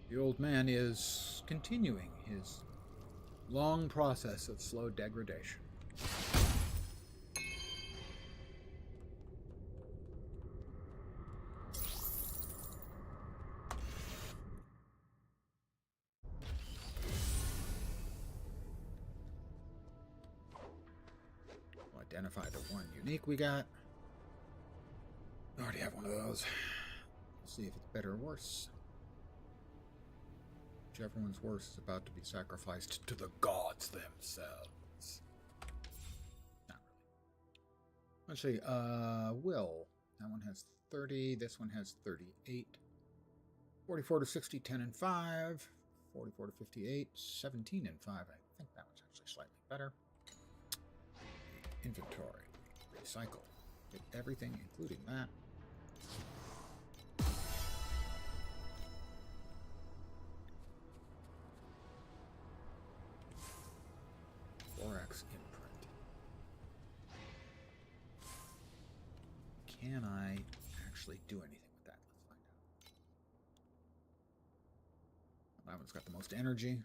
Speaker 1: The old man is continuing his long process of slow degradation. Identify the one unique we got. I already have one of those. We'll see if it's better or worse. Whichever one's worse is about to be sacrificed to the gods themselves. Not really. Let's see. Will. That one has 30. This one has 38. 44 to 60, 10 and 5. 44 to 58, 17 and 5. I think that one's actually slightly better. Inventory. Recycle. Get everything, including that. Vorax imprint. Can I actually do anything with that? Let's find out. That one's got the most energy.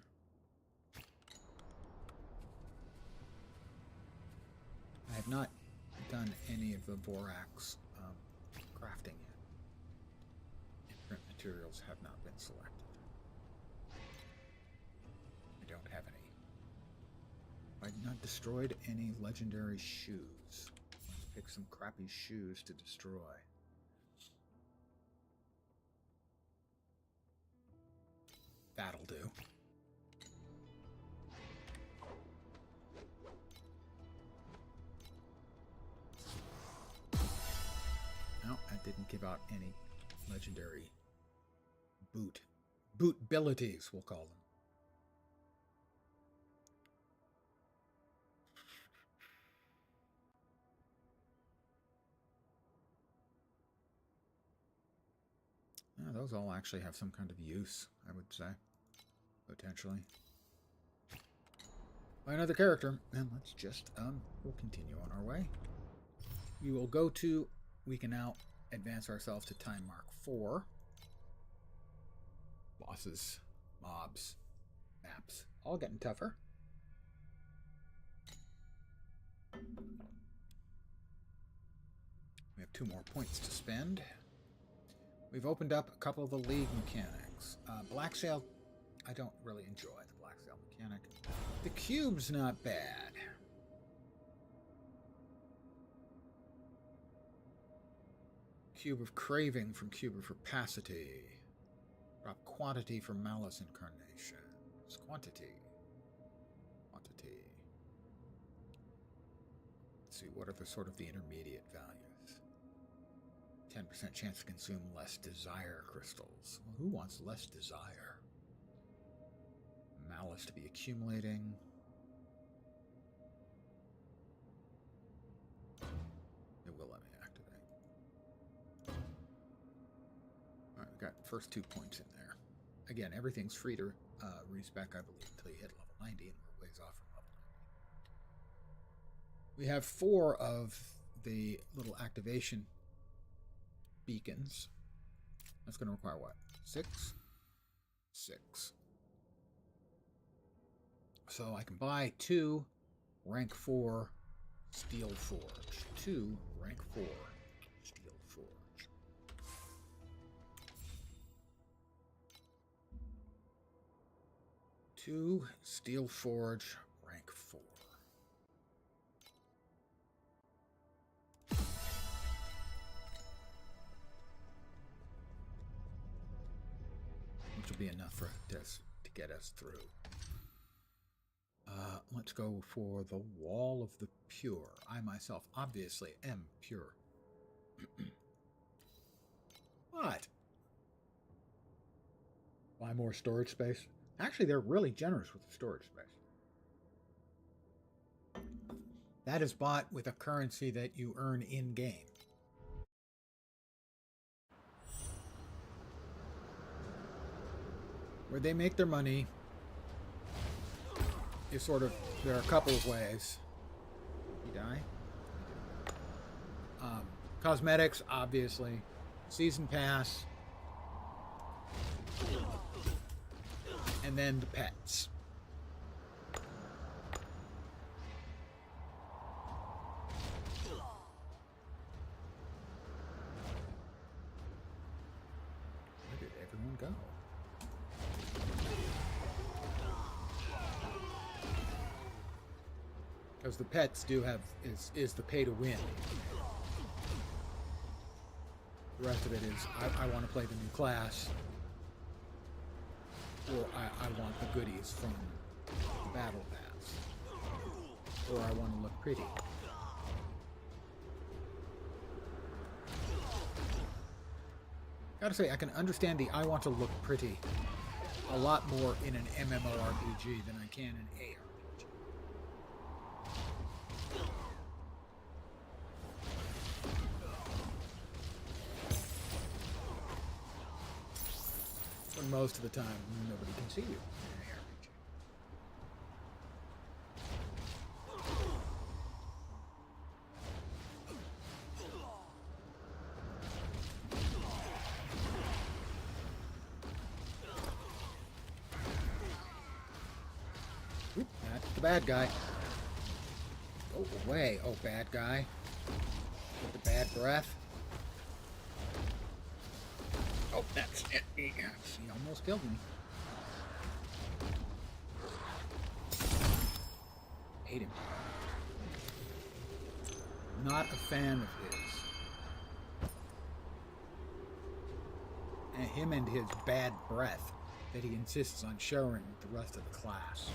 Speaker 1: I have not done any of the Vorax crafting yet. Imprint materials have not been selected. I don't have any. I've not destroyed any legendary shoes. Let's pick some crappy shoes to destroy. That'll do. No, that didn't give out any legendary boot abilities, we'll call them. Those all actually have some kind of use, I would say, potentially. By another character, and let's just we'll continue on our way. We will go to. We can now advance ourselves to time mark 4. Bosses, mobs, maps, all getting tougher. We have 2 more points to spend. We've opened up a couple of the league mechanics. Black Sail, I don't really enjoy the Black Sail mechanic. The cube's not bad. Cube of Craving from Cube of Rapacity. Drop quantity for Malice Incarnations. Quantity. Quantity. Let's see, what are the sort of the intermediate values? 10% chance to consume less desire crystals. Well, who wants less desire? Malice to be accumulating. It will let me activate. Alright, we got the first 2 points in there. Again, everything's free to respec, I believe, until you hit level 90, and we're ways off from level 90. We have 4 of the little activation beacons. That's going to require what? 6? 6. So I can buy 2 rank 4 Steel Forge. 2 rank 4 Steel Forge. Two Steel Forge rank 4. Which will be enough for this to get us through. Let's go for the Wall of the Pure. I myself obviously am pure. What? Buy more storage space? Actually, they're really generous with the storage space. That is bought with a currency that you earn in-game. Where they make their money is sort of, there are a couple of ways. You die? Cosmetics, obviously. Season pass. And then the pets. Where did everyone go? Because the pets do have, is the pay to win. The rest of it is, I want to play the new class. Or I want the goodies from the battle pass. Or I want to look pretty. Gotta say, I can understand the I want to look pretty a lot more in an MMORPG than I can in ARPG. When most of the time, nobody can see you in an ARPG. Oop, that's the bad guy. Go away, oh bad guy. With the bad breath. Oh, that's it. He almost killed me. Hate him. Not a fan of his. And him and his bad breath that he insists on sharing with the rest of the class.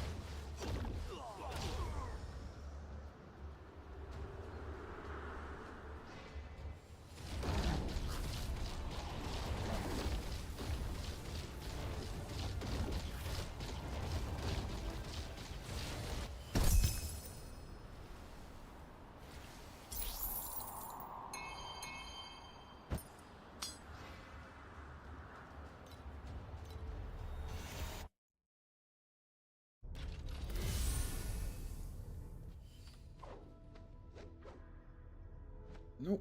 Speaker 1: Nope.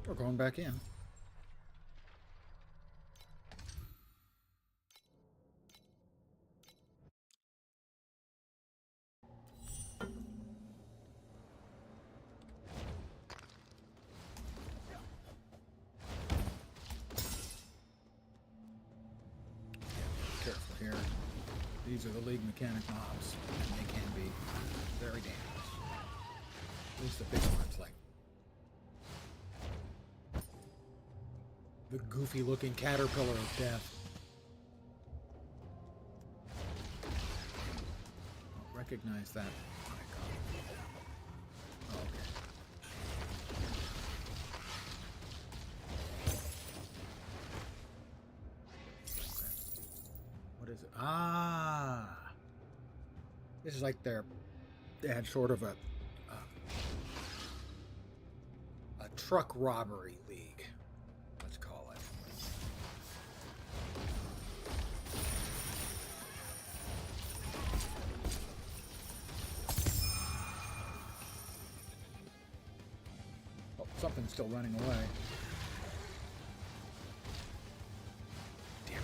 Speaker 1: We're going back in. Careful here. These are the League mechanic mobs, and they can be very dangerous. At least the big ones, like the goofy-looking caterpillar of death. I'll recognize that icon. Oh, okay. What is it? Ah! This is like they had sort of a truck robbery league, let's call it. Oh, something's still running away. Damn it.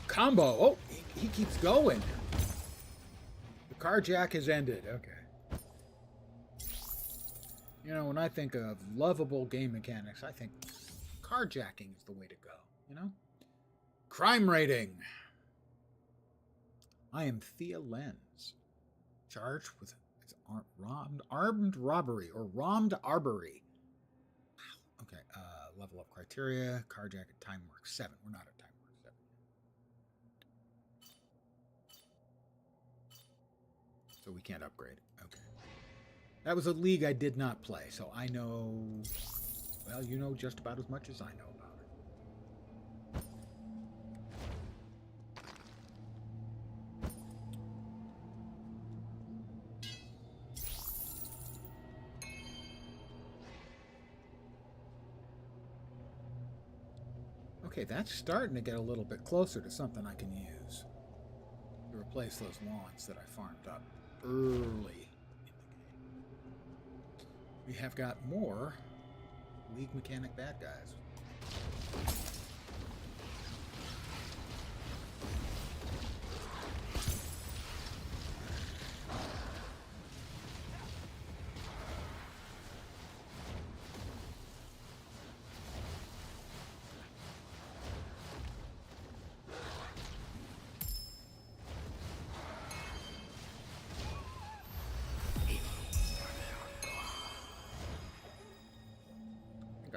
Speaker 1: Combo! Oh, he keeps going. Carjack has ended. Okay. You know, when I think of lovable game mechanics, I think carjacking is the way to go, you know? Crime rating. I am Thea Lenz. Charged with armed robbery or armed arbory. Wow. Okay, level up criteria. Carjack at time mark 7. We're not at time mark 7. So we can't upgrade. Okay. That was a league I did not play, so I know... Well, you know just about as much as I know about it. Okay, that's starting to get a little bit closer to something I can use to replace those wands that I farmed up early in the game. We have got more League mechanic bad guys.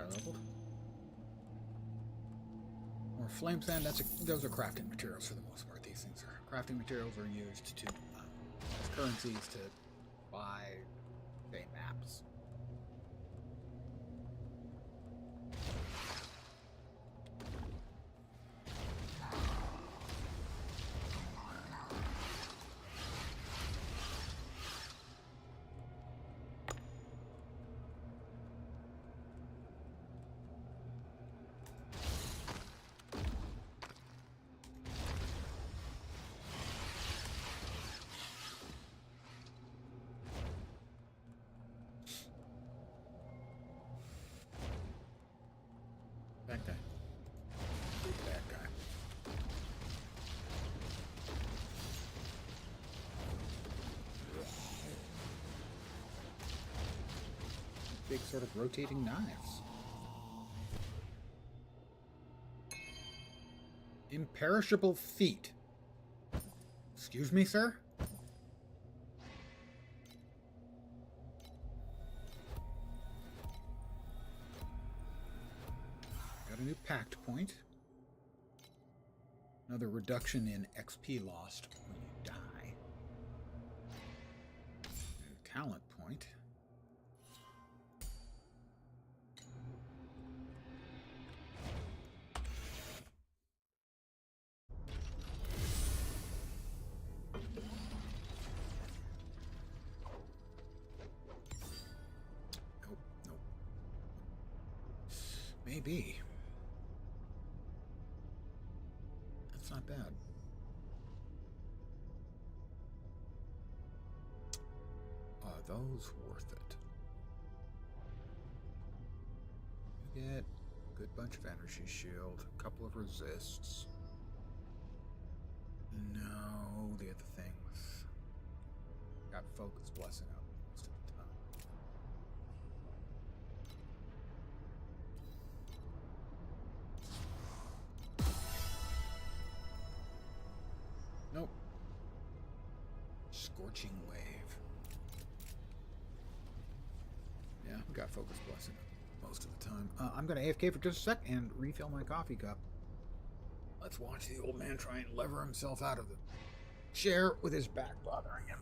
Speaker 1: Leveled. More flame sand. Those are crafting materials for the most part. These things are crafting materials are used to as currencies to buy, say, maps. That guy. Big bad guy. Big sort of rotating knives. Imperishable feet. Excuse me, sir? Got a new pact point. Another reduction in XP lost when you die. New talent point. Nope. Maybe. That's not bad. Are those worth it? You get a good bunch of energy shield, a couple of resists. No, the other thing was got focus blessing up most of the time. Scorching Wave. Yeah, we got Focus Blessing most of the time. I'm going to AFK for just a sec and refill my coffee cup. Let's watch the old man try and lever himself out of the chair with his back bothering him.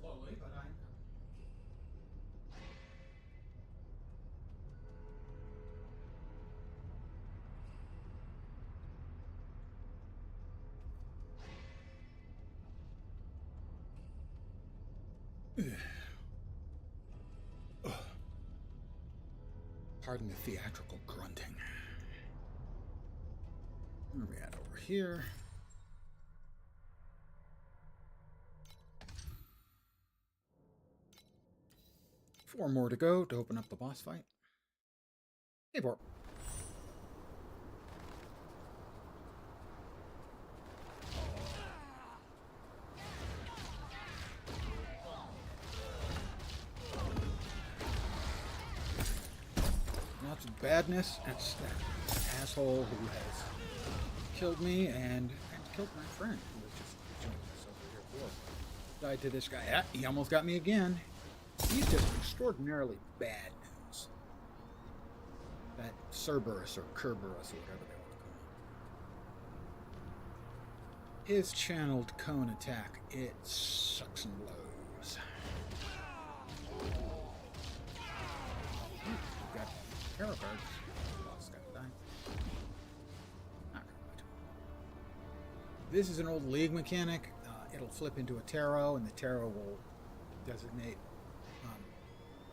Speaker 1: Slowly, but I'm coming. Pardon the theatrical grunting. Where are we at over here? Four more to go to open up the boss fight. Hey, Bort. Lots of badness. That's that asshole who has killed me and killed my friend who was just joining us over here before. Died to this guy. Yeah, he almost got me again. He's just extraordinarily bad news. That Cerberus or Kerberos or whatever they want to call him. His channeled cone attack, it sucks and blows. We've got tarot cards. Boss gotta die. Not good. This is an old League mechanic. It'll flip into a tarot, and the tarot will designate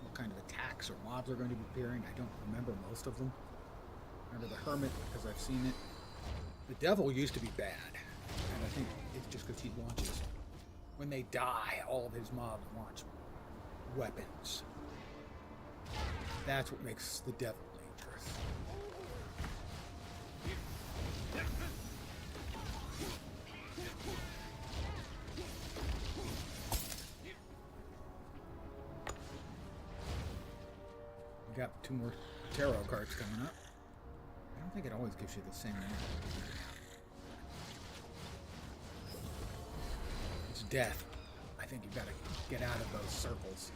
Speaker 1: what kind of attacks or mobs are going to be appearing. I don't remember most of them. I remember the Hermit because I've seen it. The Devil used to be bad, and I think it's just because he launches. When they die, all of his mobs launch weapons. That's what makes the Devil dangerous. Got two more tarot cards coming up. I don't think it always gives you the same number. It's death. I think you've got to get out of those circles.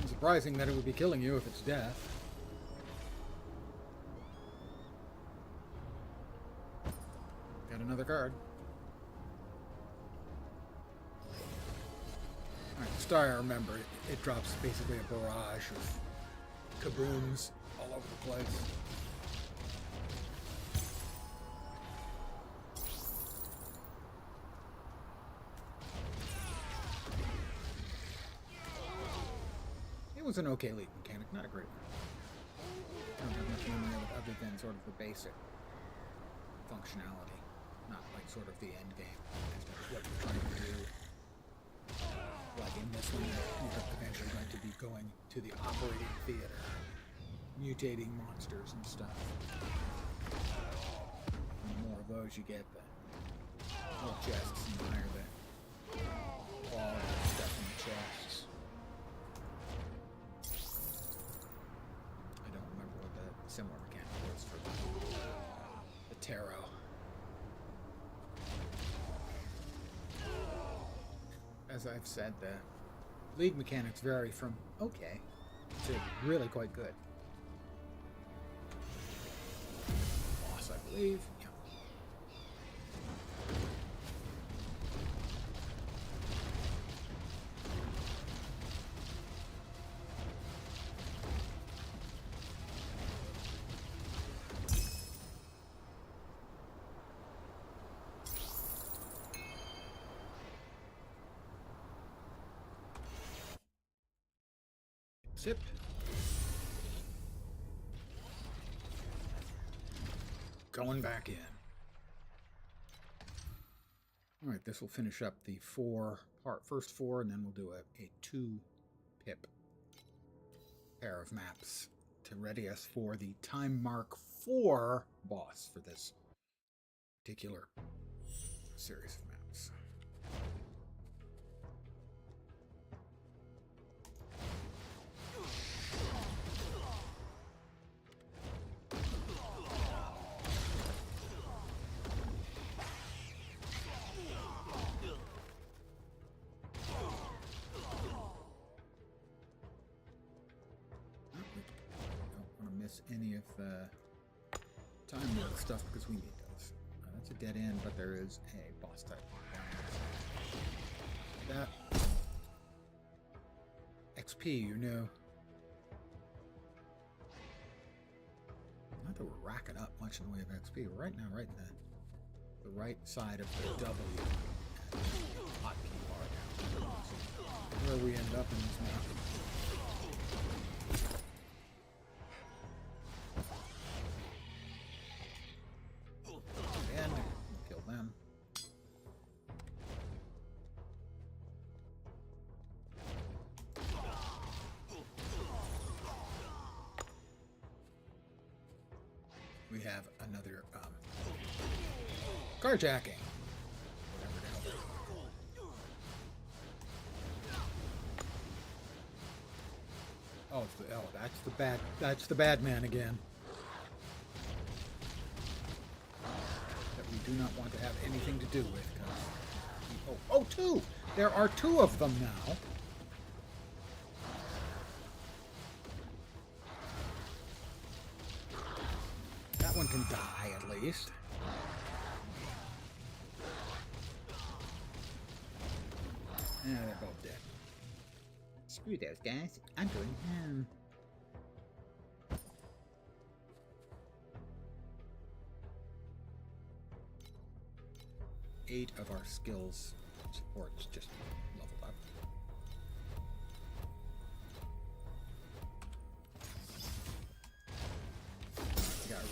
Speaker 1: Unsurprising that it would be killing you if it's death. Got another card. Alright, the star, I remember, it drops basically a barrage of kabooms all over the place. was an okay league mechanic, not a great one. I don't have much memory of it other than sort of the basic functionality, not like sort of the end game as to what you're trying to do. Like in this one, you're eventually going to be going to the operating theater, mutating monsters and stuff. And the more of those you get, the more chests and the higher the quality of stuff in the chests. I don't remember what the similar mechanic was for the tarot. As I've said, the league mechanics vary from okay to really quite good. Boss, I believe. Yeah. Sip. Going back in. Alright, this will finish up the first four, and then we'll do a 2-pip pair of maps to ready us for the Time Mark 4 boss for this particular series of maps. Any of the time work stuff because we need those. That's a dead end, but there is a boss type. That XP, you know. Not that we're racking up much in the way of XP. We're right now right in the right side of the W hotkey bar down. So where we end up in this map. We have another carjacking. Whatever the hell that's called. That's the bad man again. That we do not want to have anything to do with. Oh, two! There are two of them now. One can die, at least. Yeah, they're both dead. Screw those guys. I'm going home. Eight of our skills supports just leveled up.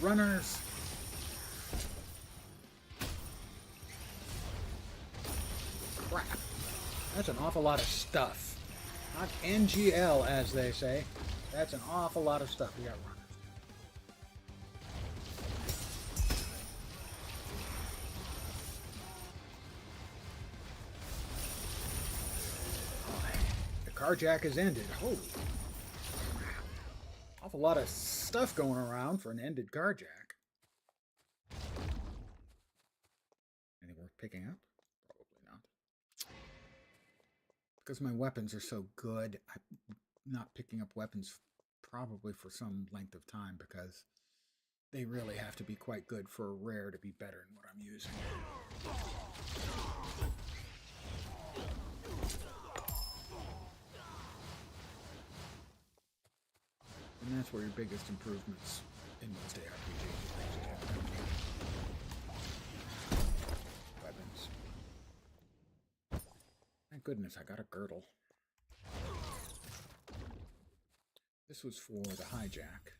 Speaker 1: Runners. Crap. That's an awful lot of stuff. Not NGL, as they say. That's an awful lot of stuff. We got runners. The carjack has ended. Holy crap. Awful lot of stuff going around for an ended carjack. Anything worth picking up? Probably not. Because my weapons are so good, I'm not picking up weapons probably for some length of time because they really have to be quite good for a rare to be better than what I'm using. And that's where your biggest improvements in most ARPGs. Weapons. Thank goodness I got a girdle. This was for the hijack.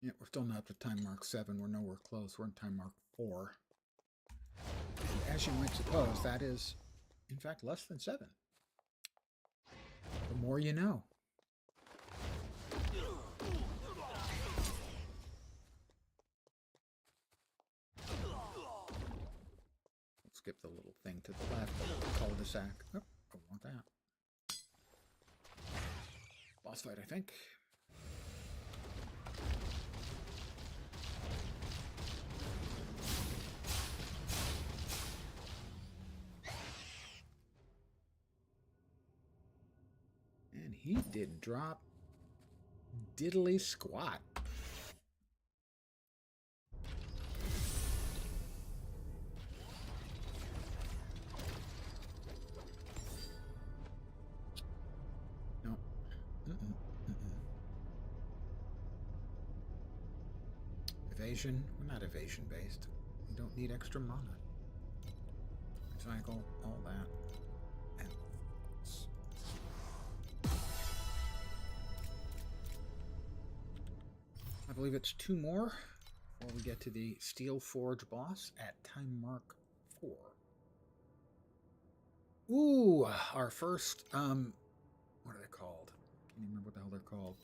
Speaker 1: Yeah, we're still not up to time mark 7. We're nowhere close. We're in time mark 4. And as you might suppose, that is, in fact, less than 7. The more you know. Skip the little thing to the left, the little cul-de-sac. Oh, I want that. Boss fight, I think. And he didn't drop diddly squat. No. Evasion? We're not evasion based. We don't need extra mana. Recycle, all that. I believe it's 2 more before we get to the Steel Forge boss at time mark 4. Ooh, our first, what are they called? Can't even remember what the hell they're called.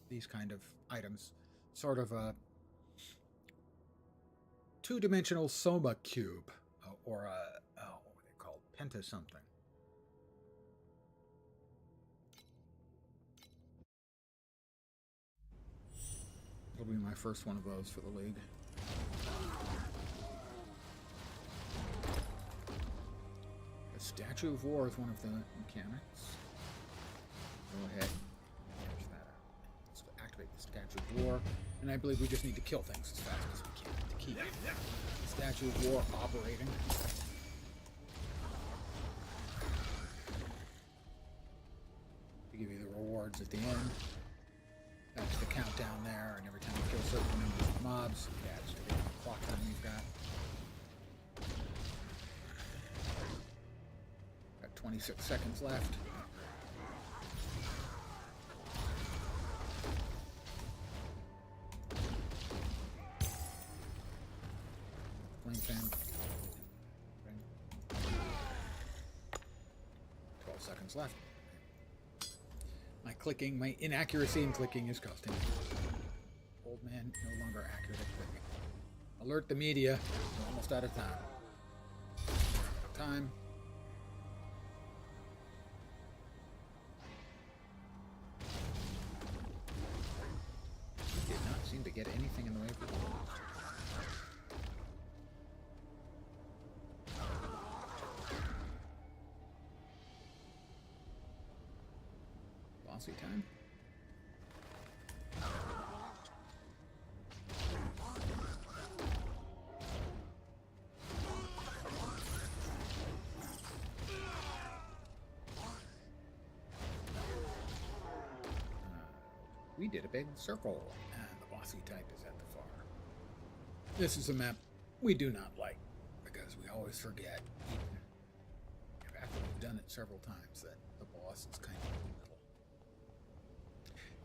Speaker 1: These kind of items. Sort of a 2-dimensional Soma cube. Or a, what are they called? Penta something. It'll be my first one of those for the league. The Statue of War is one of the mechanics. Go ahead. Catch that out. Let's activate the Statue of War. And I believe we just need to kill things as fast as we can to keep the Statue of War operating. To give you the rewards at the end. That's the countdown there, and every time you kill certain numbers of mobs, yeah, it's the clock time you've got. Got 26 seconds left. Flame fan. 12 seconds left. My clicking, my inaccuracy in clicking is costing me. Old man, no longer accurate at clicking. Alert the media. We're almost out of time. He did not seem to get anything in the way of the world. Bossy time. We did a big circle, and the bossy type is at the far. This is a map we do not like, because we always forget, even after we've done it several times, that the boss is kind of in the middle.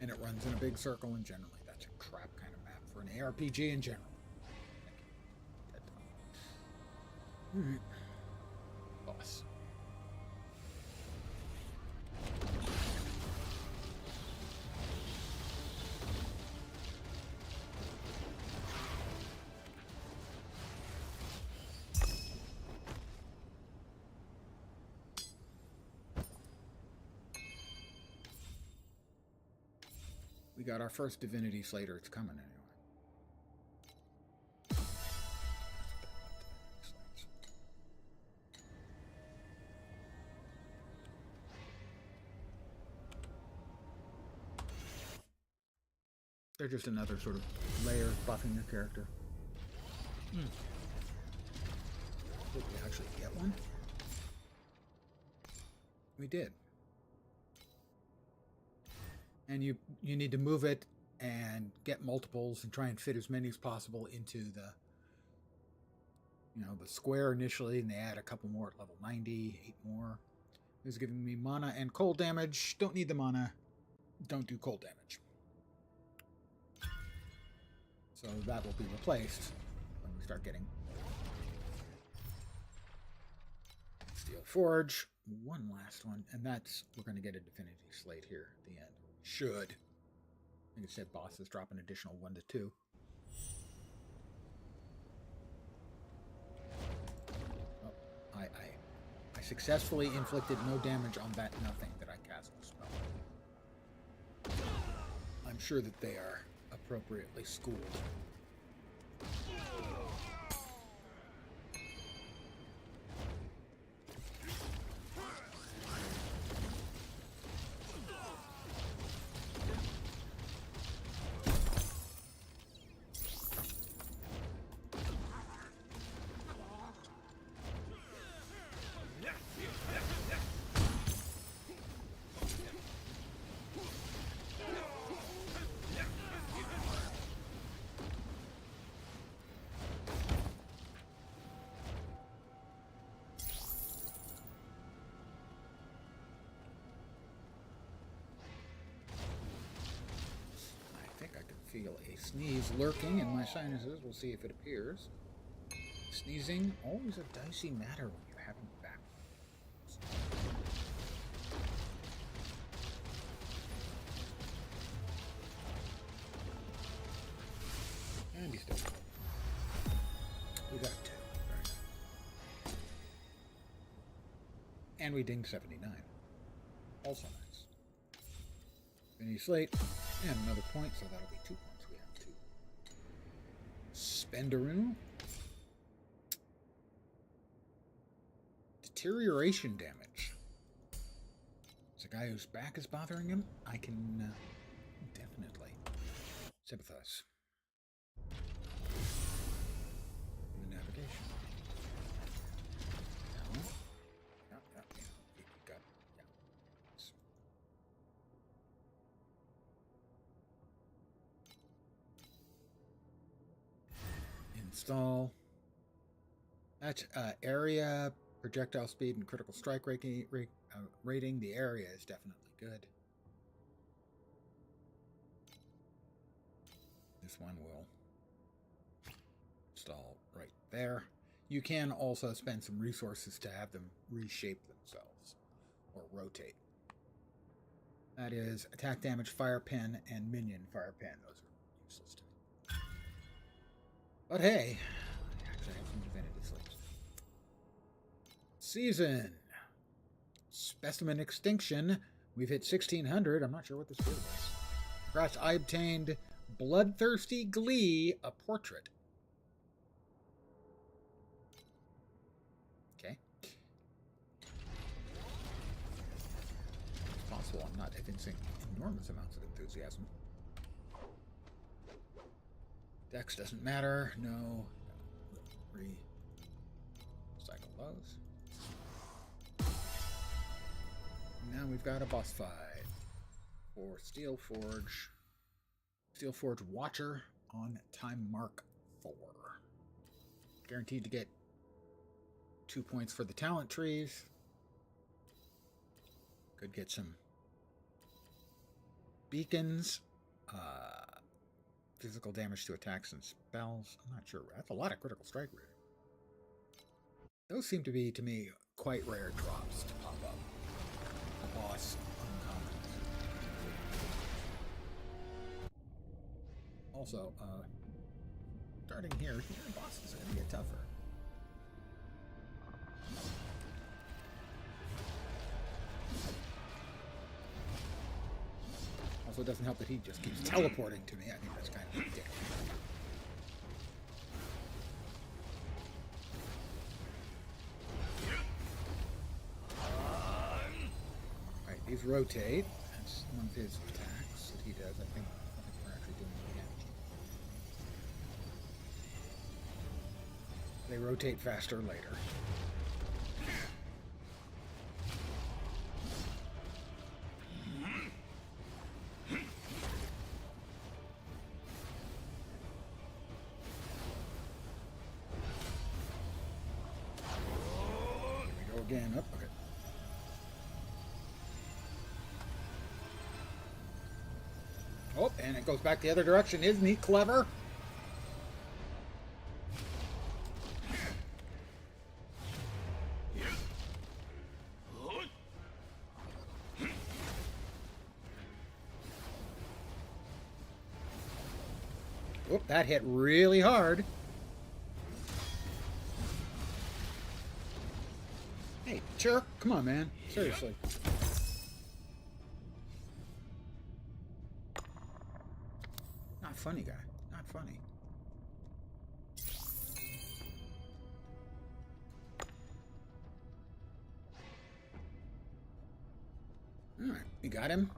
Speaker 1: And it runs in a big circle, and generally that's a crap kind of map for an ARPG in general. Alright. Boss. We got our first Divinity Slater. It's coming anyway. They're just another sort of layer buffing your character. Did we actually get one? We did. And you need to move it and get multiples and try and fit as many as possible into the the square initially, and they add a couple more at level 90, 8 more. Is giving me mana and cold damage. Don't need the mana. Don't do cold damage. So that will be replaced when we start getting Steel Forge. One last one, and that's, we're going to get a Divinity Slate here at the end. Should. I think it said bosses drop an additional 1 to 2. Oh, I successfully inflicted no damage on that nothing that I cast the spell. I'm sure that they are appropriately schooled. Feel a sneeze lurking in my sinuses. We'll see if it appears. Sneezing, always a dicey matter when you're having back. And he's dead. We got 2. Very nice. And we dinged 79. Also nice. Mini slate. And another point, so that'll be 2 points. We have 2. Spendaroo. Deterioration damage. It's a guy whose back is bothering him. I can definitely sympathize. The navigation. Install. That's area, projectile speed, and critical strike rating. The area is definitely good. This one will install right there. You can also spend some resources to have them reshape themselves or rotate. That is attack damage, fire pin, and minion fire pin. Those are useless to me. But hey, I actually have some Divinity Slates. Season. Specimen Extinction. We've hit 1600. I'm not sure what this field is. Congrats, I obtained Bloodthirsty Glee, a portrait. Okay. It's possible I'm not evincing enormous amounts of enthusiasm. Dex doesn't matter. No. Recycle those. Now we've got a boss fight for Steel Forge. Steel Forge Watcher on Time Mark 4. Guaranteed to get 2 points for the talent trees. Could get some beacons. Physical damage to attacks and spells. I'm not sure. That's a lot of critical strike rate. Those seem to be, to me, quite rare drops to pop up. A boss uncommon. Also, starting here, the bosses are going to get tougher. Also, it doesn't help that he just keeps teleporting to me. I think that's kind of ridiculous. Alright, these rotate. That's one of his attacks that he does. I think we're actually doing it again. They rotate faster later. Again, up. Okay. Oh, and it goes back the other direction. Isn't he clever? Whoop, that hit really hard. Hey, jerk. Come on, man. Seriously. Not funny, guy. Not funny. Alright, we got him.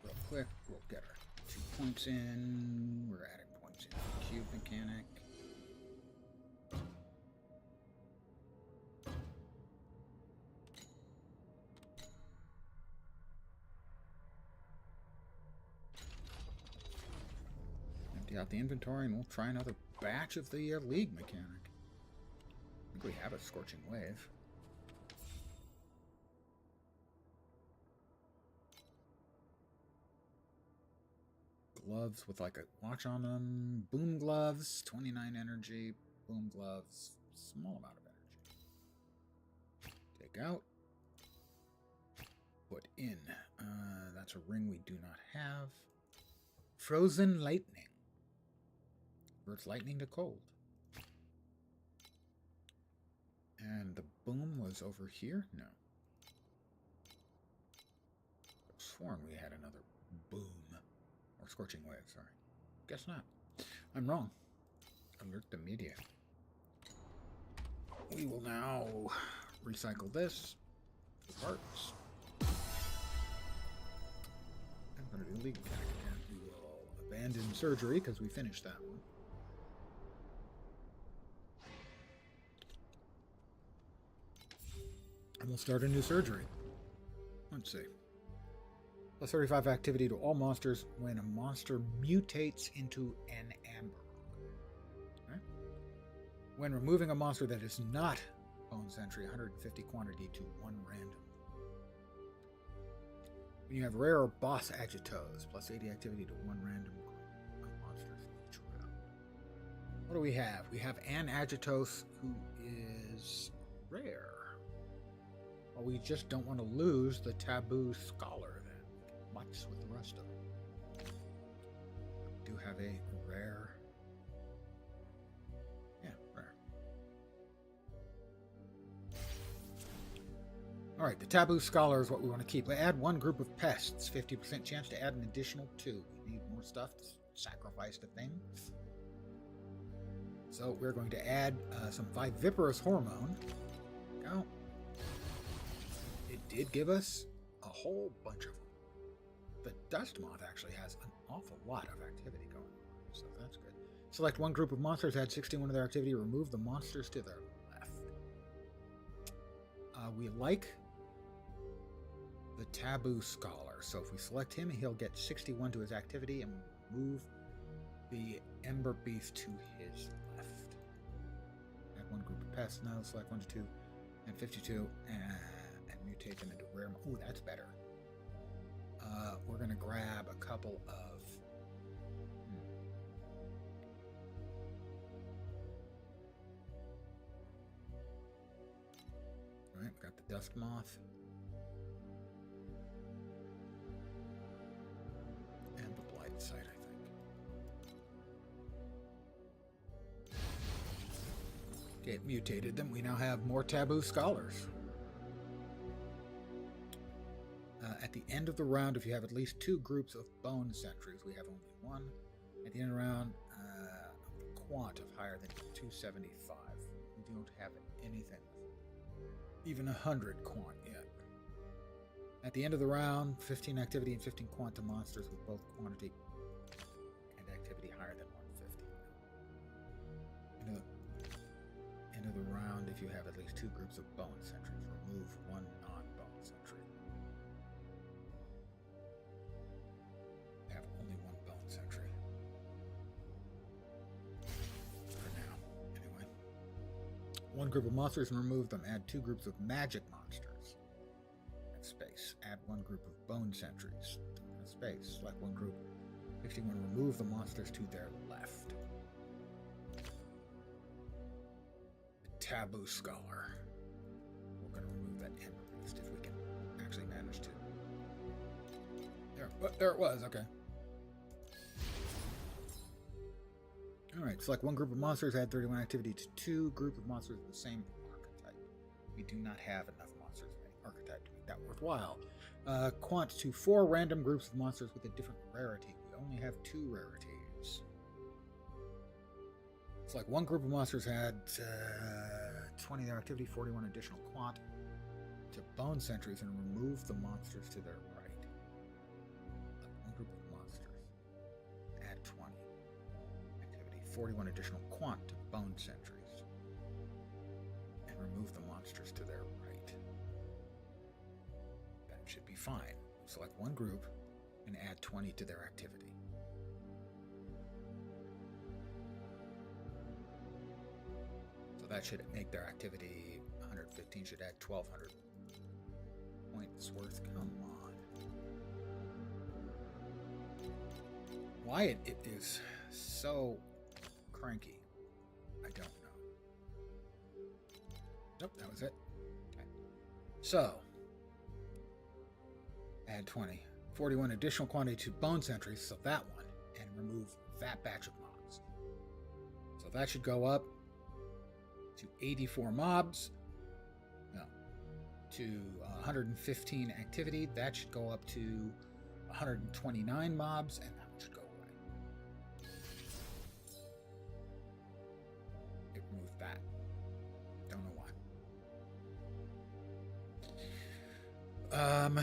Speaker 1: Real quick, we'll get our 2 points in. We're adding points in the cube mechanic. Empty out the inventory and we'll try another batch of the league mechanic. I think we have a Scorching Wave. Gloves with like a watch on them. Boom gloves, 29 energy. Boom gloves, small amount of energy. Take out. Put in. That's a ring we do not have. Frozen lightning. Converts lightning to cold. And the boom was over here? No. I sworn we had another boom. Or Scorching Wave, sorry. Guess not. I'm wrong. Alert the media. We will now recycle this for parts. I'm going to do league attack again. We will abandon surgery because we finished that one. And we'll start a new surgery. Let's see. Plus 35 activity to all monsters when a monster mutates into an amber. Okay. When removing a monster that is not Bone Sentry, 150 quantity to 1 random. When you have rare or boss agitos, plus 80 activity to 1 random monsters each round. What do we have? We have an Agitos who is rare. Well, we just don't want to lose the Taboo Scholar then. Much with the rest of them. We do have a rare. Yeah, rare. Alright, the Taboo Scholar is what we want to keep. Add 1 group of pests. 50% chance to add an additional 2. We need more stuff to sacrifice the thing. So we're going to add some Viviparous Hormone. Go. It did give us a whole bunch of them. The Dust Moth actually has an awful lot of activity going on, so that's good. Select 1 group of monsters, add 61 of their activity, remove the monsters to their left. We like the Taboo Scholar, so if we select him, he'll get 61 to his activity and move the Ember Beast to his left. Add 1 group of pests now, select 1 to 2, and 52, and mutate them into rare. Ooh, that's better. We're going to grab a couple of... Alright, got the Dust Moth. And the Blight Sight, I think. Okay, it mutated them. We now have more Taboo Scholars. At the end of the round, if you have at least 2 groups of Bone Sentries, we have only 1. At the end of the round, a quant of higher than 275. We don't have anything, even 100 quant yet. At the end of the round, 15 activity and 15 quantum monsters with both quantity and activity higher than 150. End of the round, if you have at least 2 groups of Bone Sentries, remove 1 non-Bone Sentry. Sentry. For now, anyway. one group of monsters and remove them. Add 2 groups of magic monsters. Space. Add 1 group of bone sentries. Space. Select 1 group. 61. Remove the monsters to their left. The Taboo Scholar. We're going to remove that Ember Beast if we can actually manage to. There it was. Okay. Alright, select 1 group of monsters, add 31 activity to 2 group of monsters of the same archetype. We do not have enough monsters of any archetype to make that worthwhile. Quant to 4 random groups of monsters with a different rarity. We only have 2 rarities. Select 1 group of monsters, add 20 their activity, 41 additional quant to bone sentries, and remove the monsters to their right. Select 1 group of monsters, add 20. 41 additional quant to bone sentries, and remove the monsters to their right. That should be fine. Select 1 group and add 20 to their activity. So that should make their activity 115, should add 1,200 points worth. Come on. Why it is so cranky, I don't know. Nope, that was it. Okay. So, add 20. 41 additional quantity to bone sentries, so that one, and remove that batch of mobs. So that should go up to 84 mobs. No, to 115 activity. That should go up to 129 mobs, and that should go that. Don't know why.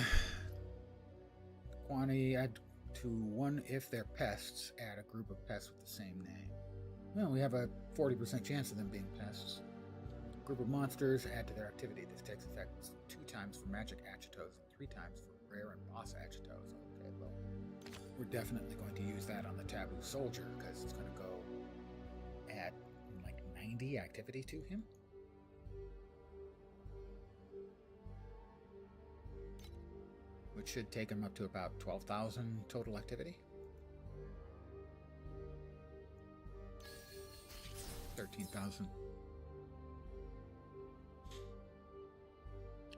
Speaker 1: Quantity add to 1 if they're pests. Add a group of pests with the same name. Well, we have a 40% chance of them being pests. Group of monsters, add to their activity. This takes effect 2 times for magic agitos and 3 times for rare and boss agitos. Okay, well, we're definitely going to use that on the Taboo Soldier because it's going to go add 90 activity to him. Which should take him up to about 12,000 total activity. 13,000.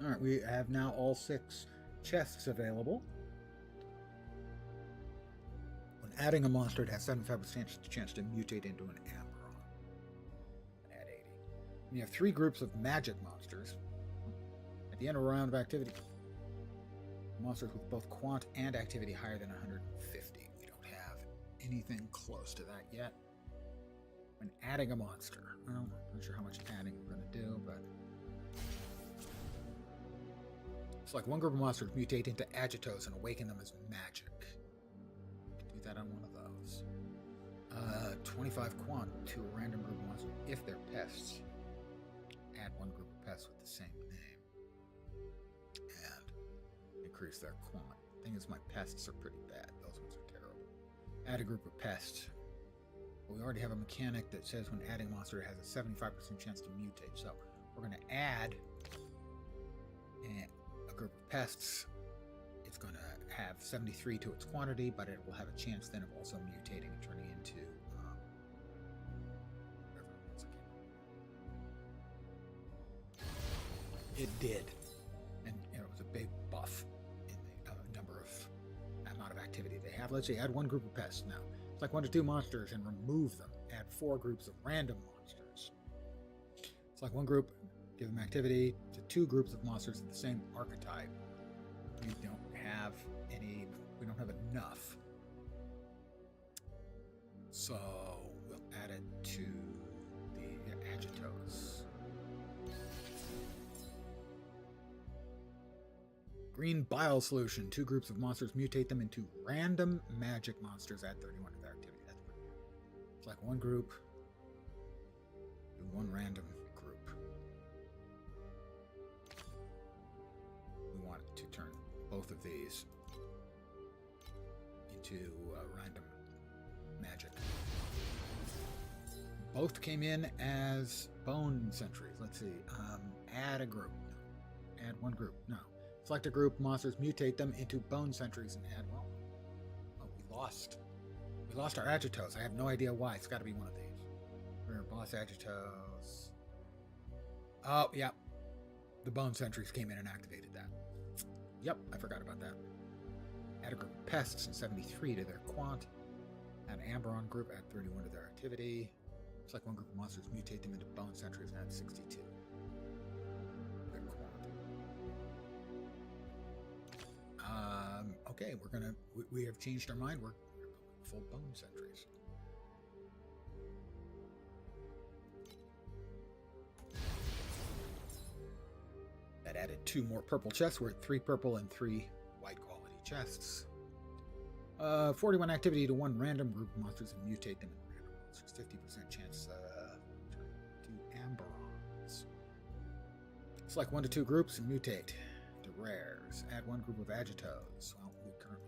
Speaker 1: Alright, we have now all 6 chests available. When adding a monster, it has 75% chance to mutate into an Amberon. Add 80. We have 3 groups of magic monsters. At the end of a round of activity, monsters with both quant and activity higher than 150. We don't have anything close to that yet. When adding a monster, well, I'm not sure how much adding we're going to do, but select 1 group of monsters, mutate into agitos, and awaken them as magic. Do that on one of those. 25 quant to a random group of monsters if they're pests. Add 1 group of pests with the same name. And increase their quant. Thing is, my pests are pretty bad. Those ones are terrible. Add a group of pests. Well, we already have a mechanic that says when adding a monster, it has a 75% chance to mutate. So we're going to add a group of pests. It's going to have 73 to its quantity, but it will have a chance then of also mutating and turning into whatever it was again. It did, and it was a big buff in the amount of activity they have. Let's see, add 1 group of pests now. It's like 1 to 2 monsters and remove them. Add 4 groups of random monsters. It's like 1 group, give them activity to 2 groups of monsters of the same archetype. We don't have enough. So we'll add it to the agitos. Green bile solution. 2 groups of monsters, mutate them into random magic monsters. Add 31 to their activity. That's pretty good. Select 1 group. Do 1 random group. We want to turn both of these into random magic. Both came in as bone sentries. Let's see. Add a group. No. Add one group. No. Select a group. Monsters mutate them into bone sentries and add one. Oh, we lost. We lost our Agitos. I have no idea why. It's got to be one of these. We're boss Agitos. Oh, yeah. The bone sentries came in and activated that. Yep, I forgot about that. Add a group of pests and 73 to their quant. Add an Amberon group, add 31 to their activity. Select one group of monsters, mutate them into bone sentries, and add 62. Their quant. Okay, we have changed our mind. We're going full bone sentries. That added 2 more purple chests. We're at 3 purple and 3 white quality chests. 41 activity to 1 random group of monsters and mutate them in random monsters. 50% chance to Amberons. Select 1 to 2 groups and mutate to rares. Add 1 group of Agitos. Well, we currently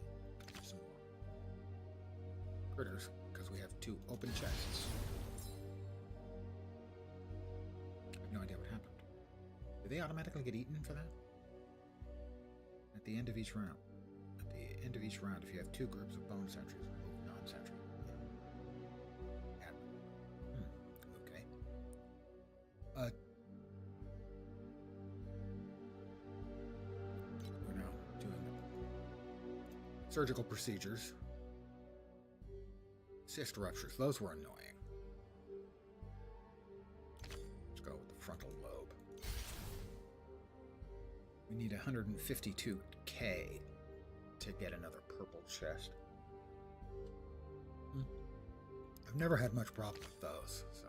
Speaker 1: have some more critters because we have 2 open chests. I have no idea what happened. Do they automatically get eaten for that? At the end of each round. At the end of each round, if you have 2 groups of bone sentries, remove non-sentry. Okay. We're now doing surgical procedures. Cyst ruptures. Those were annoying. Let's go with the frontal lobe. We need 152k to get another purple chest. I've never had much problem with those, so.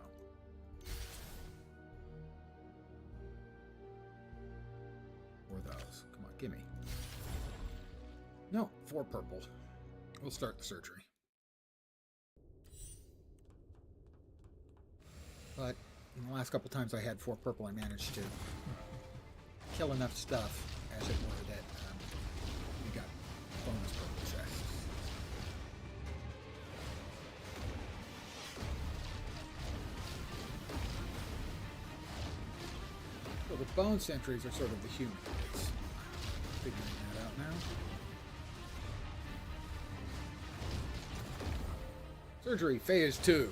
Speaker 1: Or those. Come on, gimme. No, 4 purple. We'll start the surgery. But in the last couple times I had 4 purple, I managed to kill enough stuff, as it were, that we got bonus purple chests. So the bone sentries are sort of the human race. Figuring that out now. Surgery phase 2.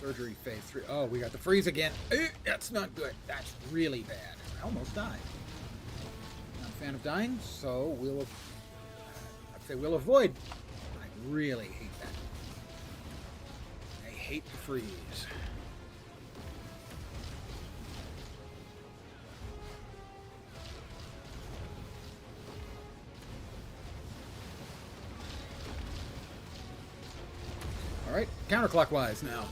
Speaker 1: Surgery phase 3. Oh, we got the freeze again. That's not good. That's really bad. I almost died. Not a fan of dying, so I'd say we'll avoid. I really hate that. I hate the freeze. All right, counterclockwise now.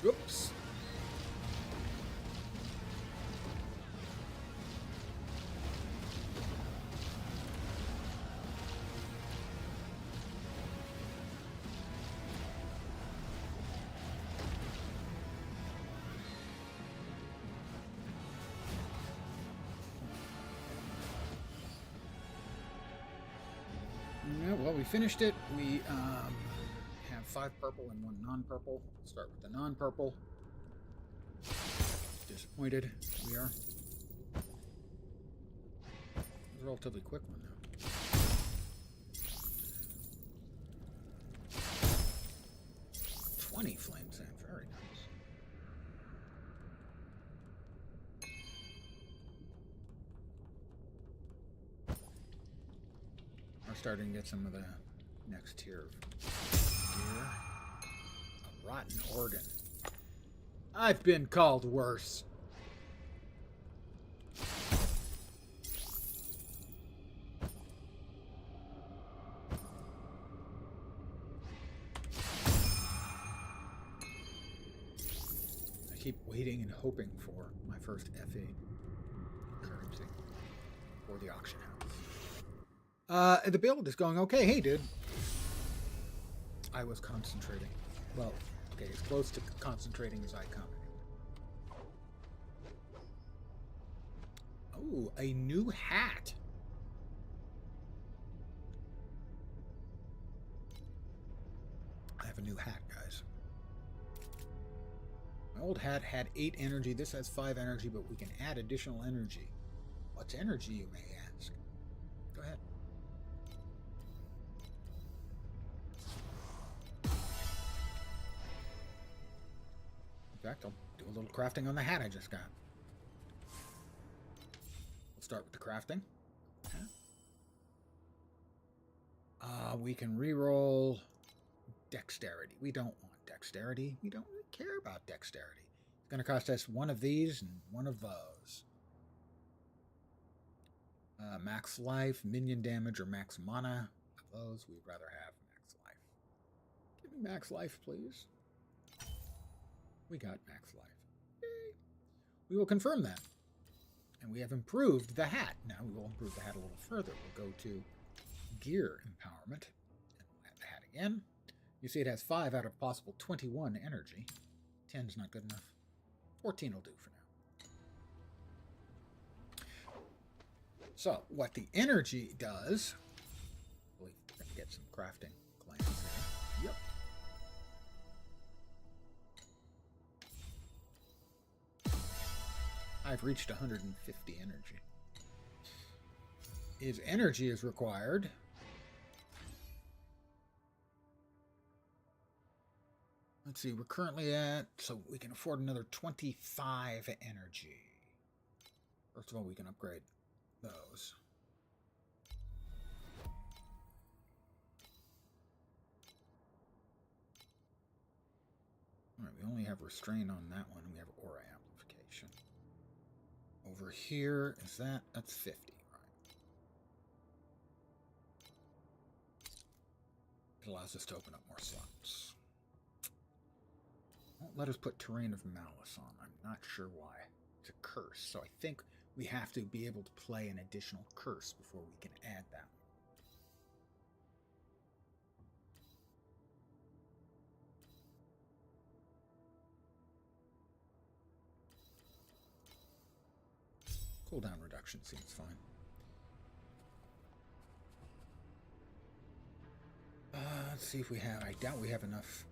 Speaker 1: Oops. Yeah, well, we finished it. We have 5 purple and 1 non-purple. Start with the non-purple. Disappointed we are. It was a relatively quick one now. $20 flame sand, very nice. We're starting to get some of the next tier of gear. A rotten organ. I've been called worse. I keep waiting and hoping for my first FA currency for the auction house. The build is going okay. Hey, dude. I was concentrating. Well, Okay, as close to concentrating as I come. Oh, a new hat. I have a new hat, guys. My old hat had 8 energy. This has 5 energy, but we can add additional energy. What's energy, you may ask? Go ahead. In fact, I'll do a little crafting on the hat I just got. We'll start with the crafting. We can reroll dexterity. We don't want dexterity. We don't really care about dexterity. It's going to cost us one of these and one of those. Max life, minion damage, or max mana. Of those, we'd rather have max life. Give me max life, please. We got max life. Yay. We will confirm that. And we have improved the hat. Now we will improve the hat a little further. We'll go to gear empowerment. And we'll add the hat again. You see it has 5 out of possible 21 energy. 10's not good enough. 14 will do for now. So, what the energy does... I believe we're going to get some crafting claims here. Yep. I've reached 150 energy. Energy is required. Let's see, we're currently at, so we can afford another 25 energy. First of all, we can upgrade those. All right, we only have restraint on that one. We have aura amplification. Over here, that's 50, right? It allows us to open up more slots. Won't let us put Terrain of Malice on. I'm not sure why. It's a curse, so I think we have to be able to play an additional curse before we can add that. Cooldown reduction seems fine. Let's see if we have... I doubt we have enough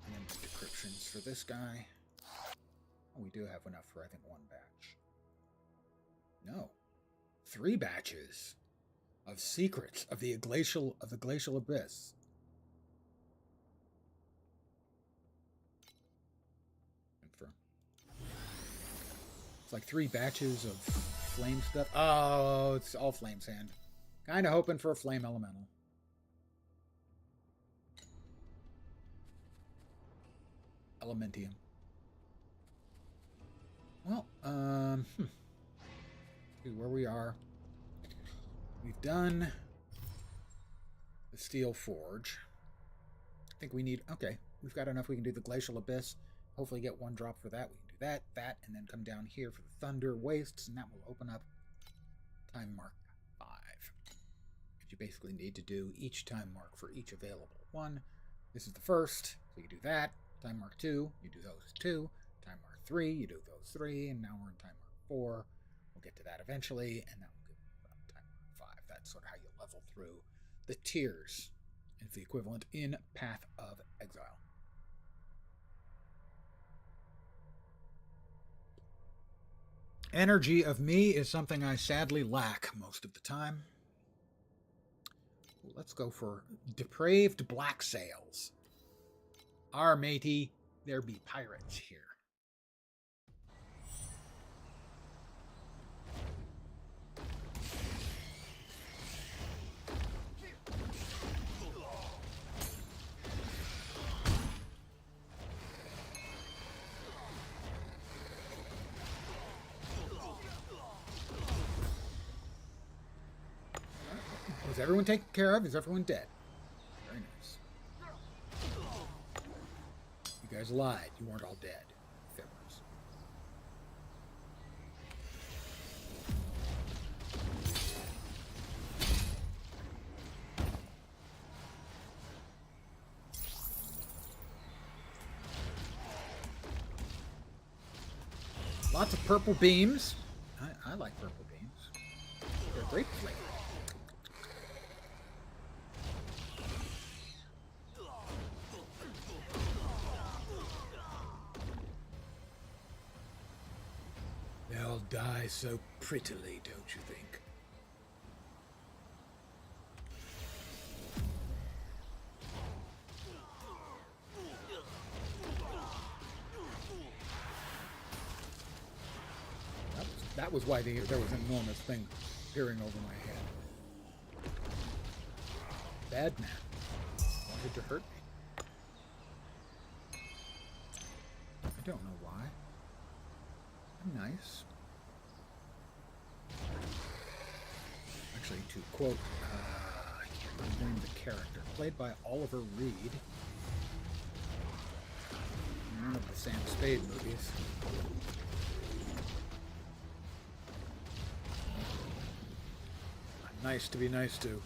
Speaker 1: decryptions for this guy. Oh, we do have enough for, I think, 1 batch. No. 3 batches of secrets of the glacial abyss. Confirm. It's like 3 batches of flame stuff. Oh, it's all flame sand. Kind of hoping for a flame elemental. Elementium. Well, see where we are. We've done the Steel Forge. I think we need... Okay, we've got enough. We can do the Glacial Abyss. Hopefully get 1 drop for that. We can do that, and then come down here for the Thunder Wastes, and that will open up time mark 5. But you basically need to do each time mark for each available one. This is the first, so you do that. Time mark 2, you do those 2. Time mark 3, you do those 3, and now we're in time mark 4. We'll get to that eventually, and that will give time mark 5. That's sort of how you level through the tiers. It's the equivalent in Path of Exile. Energy of me is something I sadly lack most of the time. Let's go for Depraved Black Sails. Our matey, there be pirates here. Was everyone taken care of? Is everyone dead? Very nice. You guys lied. You weren't all dead. Fibbers. Lots of purple beams. I like purple beams. They're great flavor. They'll die so prettily, don't you think? That was why there was an enormous thing peering over my head. Bad man. Wanted to hurt me. I don't know why. I'm nice. Actually, to quote, I can't remember the character, played by Oliver Reed. One of the Sam Spade movies. I'm nice to be nice to, and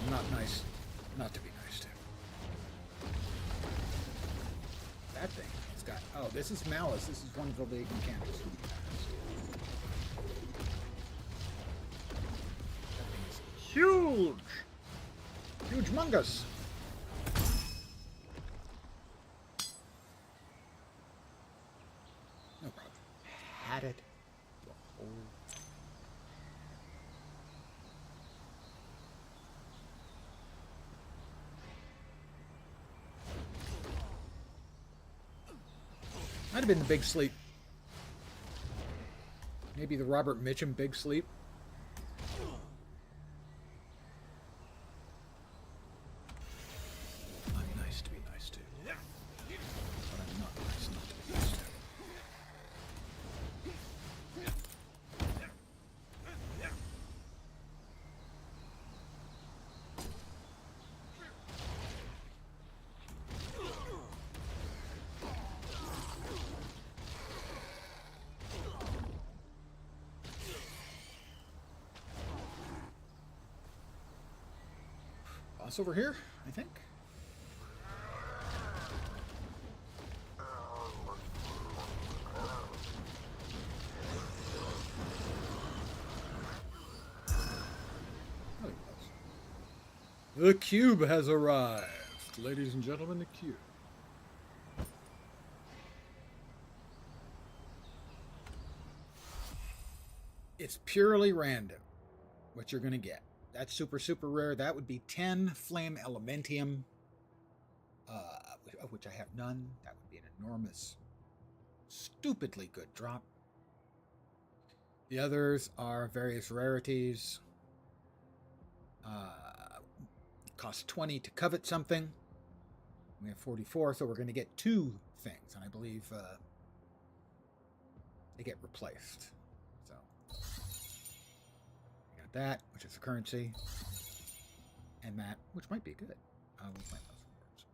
Speaker 1: I'm not nice not to be nice to. That thing, it's got, oh, this is Malice. This is one of the big mechanics. That thing is huge! Huge mungus! No problem. Had it. Might have been the Big Sleep. Maybe the Robert Mitchum Big Sleep. I'm nice to be nice to. But I'm not nice not to be nice to. Boss over here, I think. The cube has arrived. Ladies and gentlemen, the cube. It's purely random what you're going to get. That's super, super rare. That would be 10 Flame Elementium, of which I have none. That would be an enormous, stupidly good drop. The others are various rarities. Cost 20 to covet something. We have 44, so we're going to get 2 things, and I believe they get replaced. So we got that, which is a currency, and that, which might be good. We'll plant those rewards.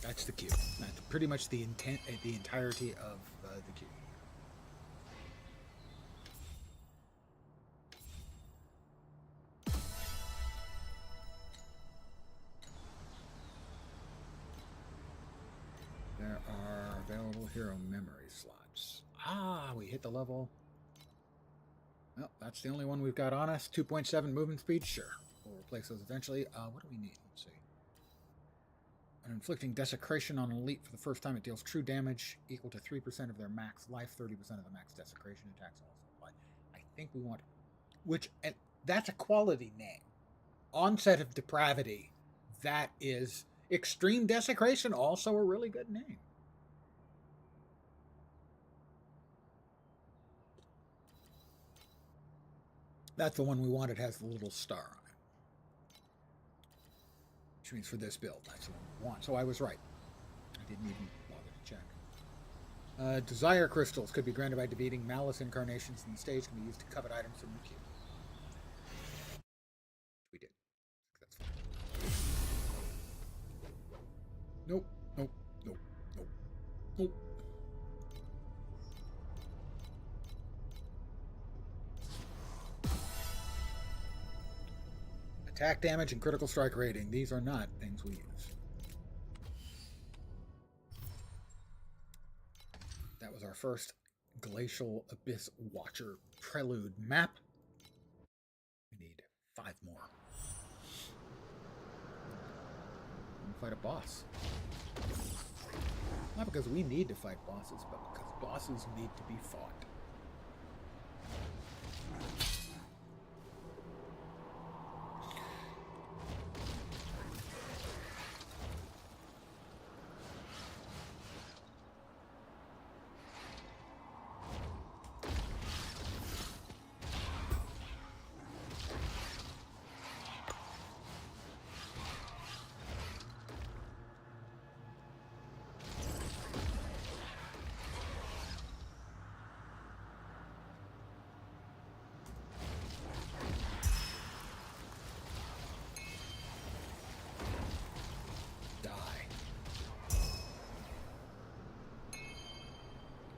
Speaker 1: That's the cube. That's pretty much the entirety of the cube. There are available hero memory slots. Ah, we hit the level. Well, that's the only one we've got on us. 2.7 movement speed, sure. We'll replace those eventually. What do we need? Let's see. An inflicting desecration on an elite for the first time. It deals true damage equal to 3% of their max life, 30% of the max desecration attacks also apply. I think we want, which, and that's a quality name. Onset of Depravity. That is Extreme Desecration, also a really good name. That's the one we want. It has the little star on it. Which means for this build, that's the one we want. So I was right. I didn't even bother to check. Desire crystals could be granted by defeating Malice incarnations in the stage. Can be used to covet items from the cube. We did. That's fine. Nope, nope, nope, nope, nope. Attack damage and critical strike rating. These are not things we use. That was our first Glacial Abyss Watcher Prelude map. We need 5 more. And fight a boss. Not because we need to fight bosses, but because bosses need to be fought.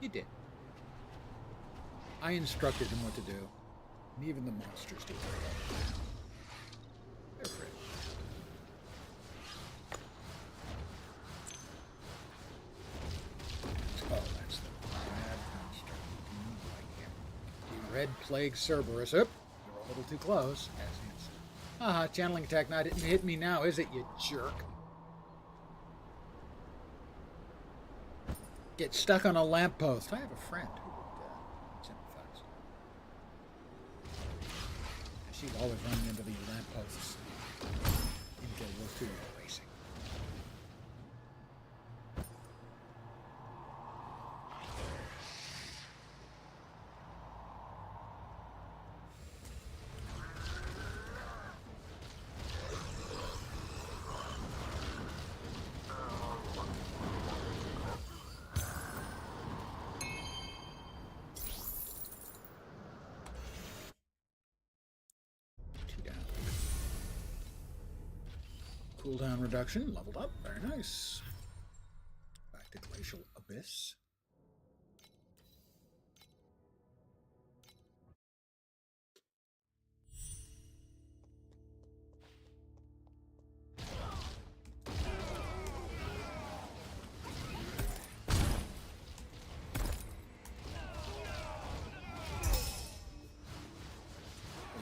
Speaker 1: He did. I instructed him what to do, and even the monsters do it. They're pretty. Oh, that's the bad monster. Like him. The Red Plague Cerberus. Oop, you're a little too close. Haha, channeling attack not hit me now, is it, you jerk? Get stuck on a lamppost. I have a friend who would sympathize. She's always running into these lampposts. Into those two racing. Cooldown reduction, leveled up, very nice. Back to Glacial Abyss.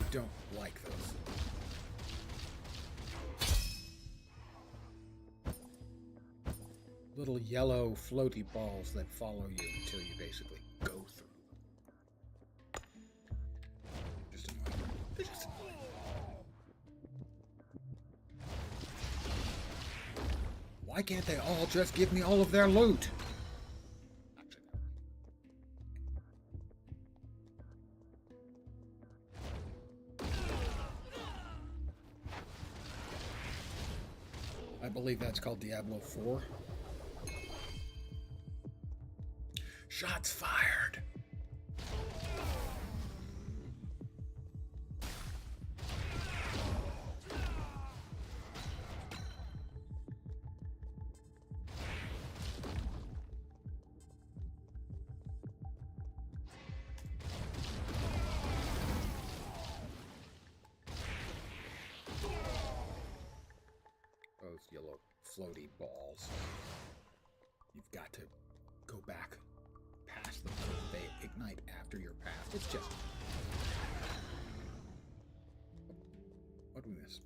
Speaker 1: We don't like those. Little yellow floaty balls that follow you until you basically go through them. Just annoying. They're just annoying. Why can't they all just give me all of their loot? I believe that's called Diablo 4. Shots fired. Those yellow floaty balls. You've got to go back past them. They ignite after you're past. It's just... What do we miss?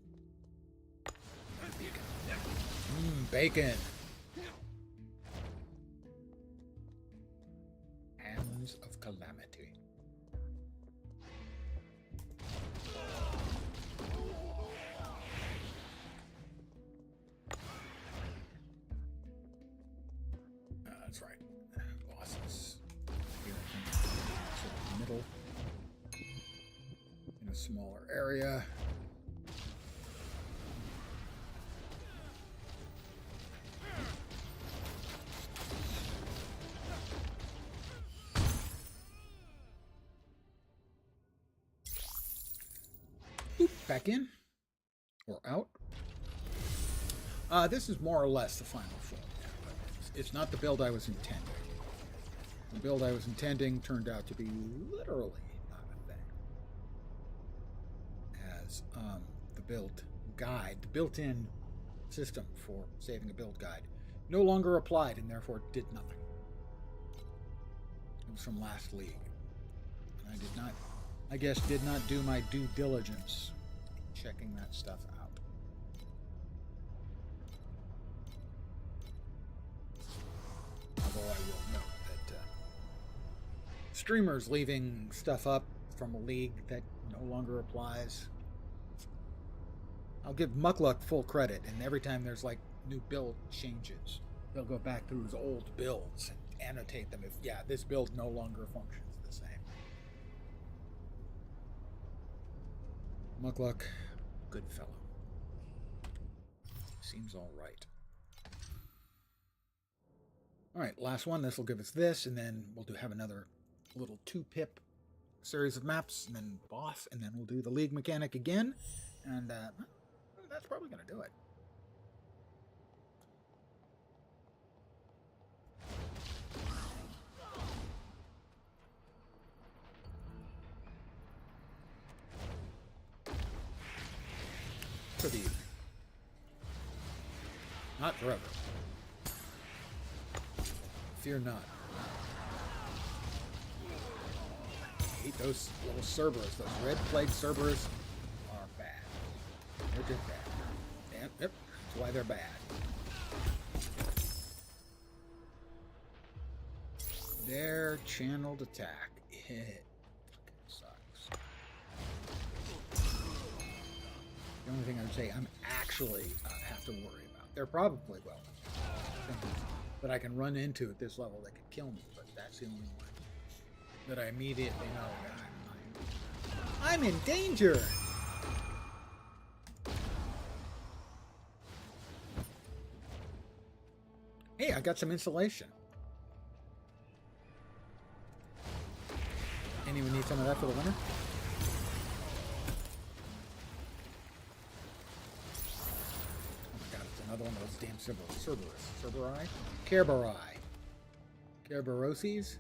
Speaker 1: Bacon. Hands of Calamity. That's right. Bosses. Here, sort of middle. In a smaller area. Boop, back in. Or out. This is more or less the final form. It's not the build I was intending. The build I was intending turned out to be literally not a thing. As the build guide, the built-in system for saving a build guide, no longer applied and therefore did nothing. It was from last league. And I guess did not do my due diligence checking that stuff out. Although I will note that streamers leaving stuff up from a league that no longer applies. I'll give Muckluck full credit, and every time there's like new build changes, he'll go back through his old builds and annotate them if, yeah, this build no longer functions the same. Muckluck, good fellow. Seems all right. All right, last one. This will give us this, and then we'll have another little 2-pip series of maps, and then boss, and then we'll do the league mechanic again, and that's probably going to do it. For the evening. Not forever. Fear not. I hate those little Cerberus. Those red plague Cerberus are bad. They're just bad. Yep, that's why they're bad. Their channeled attack. It sucks. The only thing I would say I'm actually have to worry about. They're probably well, but I can run into at this level that could kill me. But that's the only one that I immediately know I'm in danger. Hey, I got some insulation. Anyone need some of that for the winter? Another one of those damn Cerberus. Kerberoses.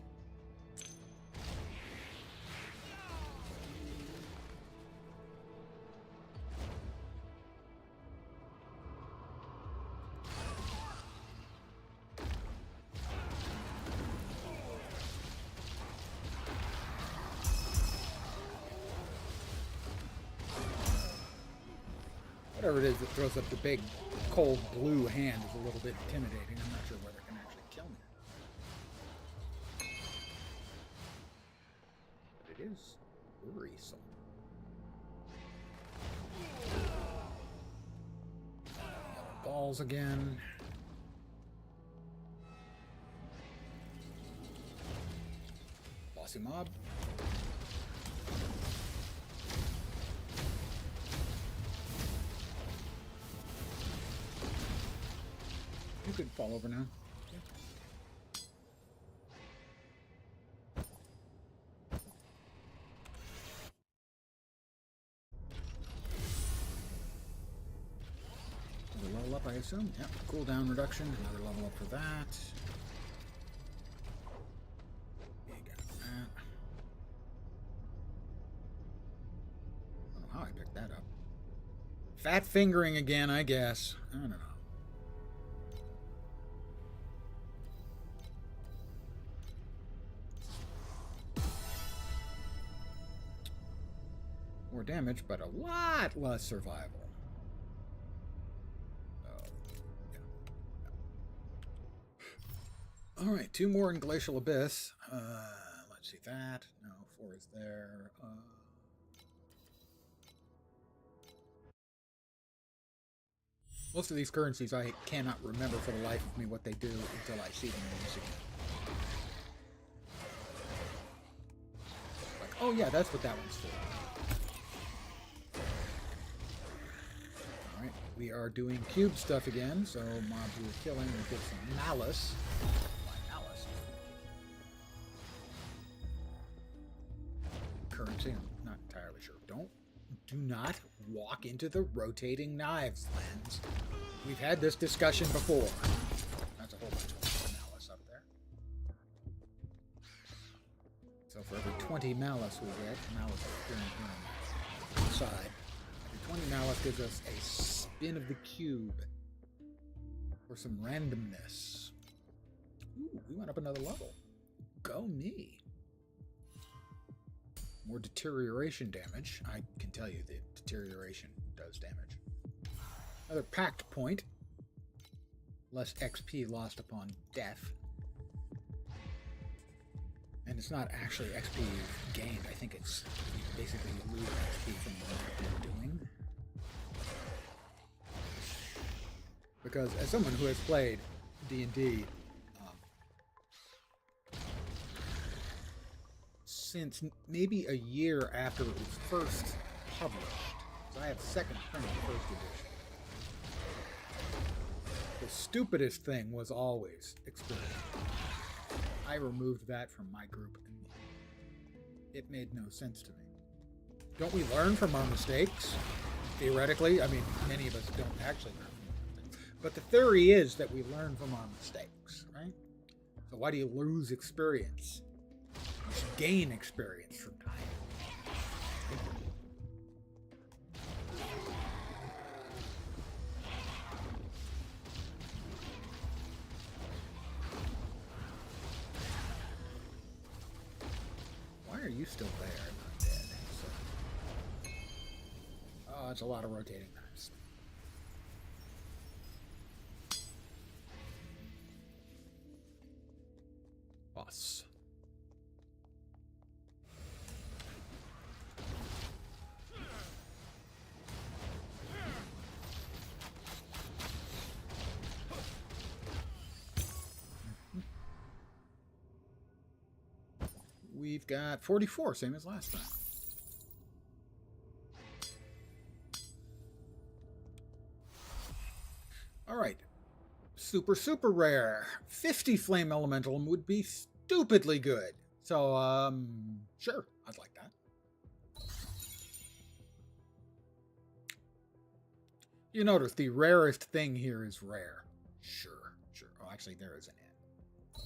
Speaker 1: Whatever it is that throws up the big, cold blue hand is a little bit intimidating. I'm not sure whether it can actually kill me. But it is worrisome. Yellow balls again. Bossy mob. You could fall over now. Another level up, I assume. Yep. Cooldown reduction. Another level up for that. You got that. I don't know how I picked that up. Fat fingering again, I guess. I don't know. More damage, but a lot less survival. Oh, yeah. All right, 2 more in Glacial Abyss. Let's see that. No, 4 is there. Most of these currencies I cannot remember for the life of me what they do until I see them in this again. Like, oh yeah, that's what that one's for. Alright, we are doing cube stuff again, so mobs we're killing will get some malice. Malice. Currency, I'm not entirely sure. Do not walk into the rotating knives, Lens. We've had this discussion before. That's a whole bunch of malice up there. So for every 20 malice we get, malice is here side. Every 20 malice gives us a spin of the cube for some randomness. Ooh, we went up another level. go me. More deterioration damage. I can tell you that deterioration does damage. Another pact point. Less XP lost upon death. And it's not actually XP gained. I think it's basically you lose XP from what you're doing. Because as someone who has played D&D since maybe a year after it was first published, so I have second print of the first edition. The stupidest thing was always experience. I removed that from my group, and it made no sense to me. Don't we learn from our mistakes? Theoretically, I mean, many of us don't actually learn from our mistakes. But the theory is that we learn from our mistakes, right? So why do you lose experience? You should gain experience from time. Why are you still there? Not dead. So. Oh, that's a lot of rotating knives. Boss. We've got 44, same as last time. All right. Super, super rare. 50 Flame Elemental would be stupidly good. So, sure, I'd like that. You notice the rarest thing here is rare. Sure, sure. Oh, actually, there is an N.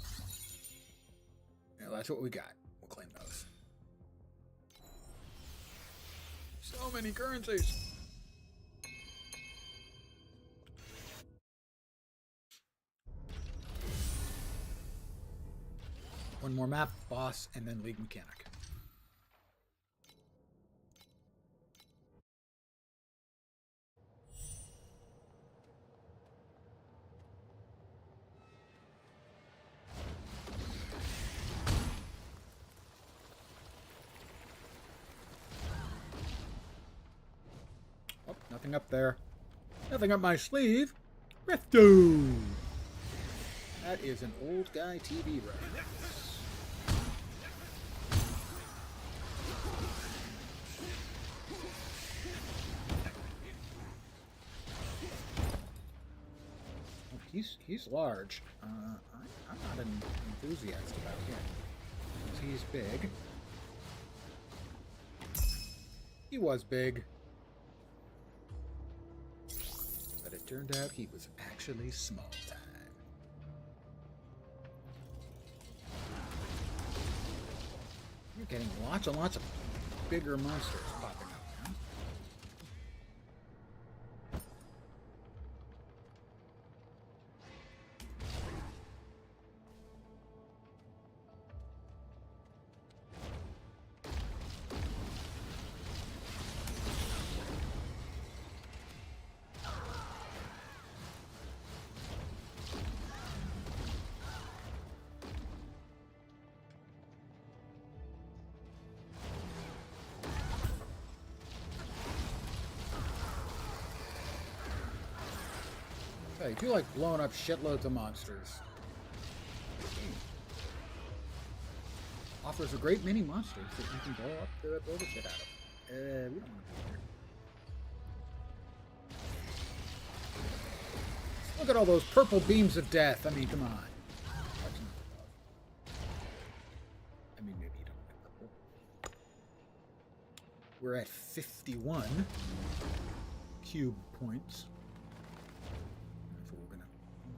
Speaker 1: Yeah, that's what we got. We'll claim those. So many currencies. One more map, boss, and then League Mechanic. Oh, nothing up there. Nothing up my sleeve. Rifto! That is an old guy TV reference. He's large. I'm not an enthusiast about him. He's big. He was big. But it turned out he was actually small time. You're getting lots and lots of bigger monsters popping up. I do like blowing up shitloads of monsters. Offers a great many monsters that you can blow the shit out of. We don't want to be here. Look at all those purple beams of death. I mean, come on. I mean, maybe you don't like purple. We're at 51 cube points.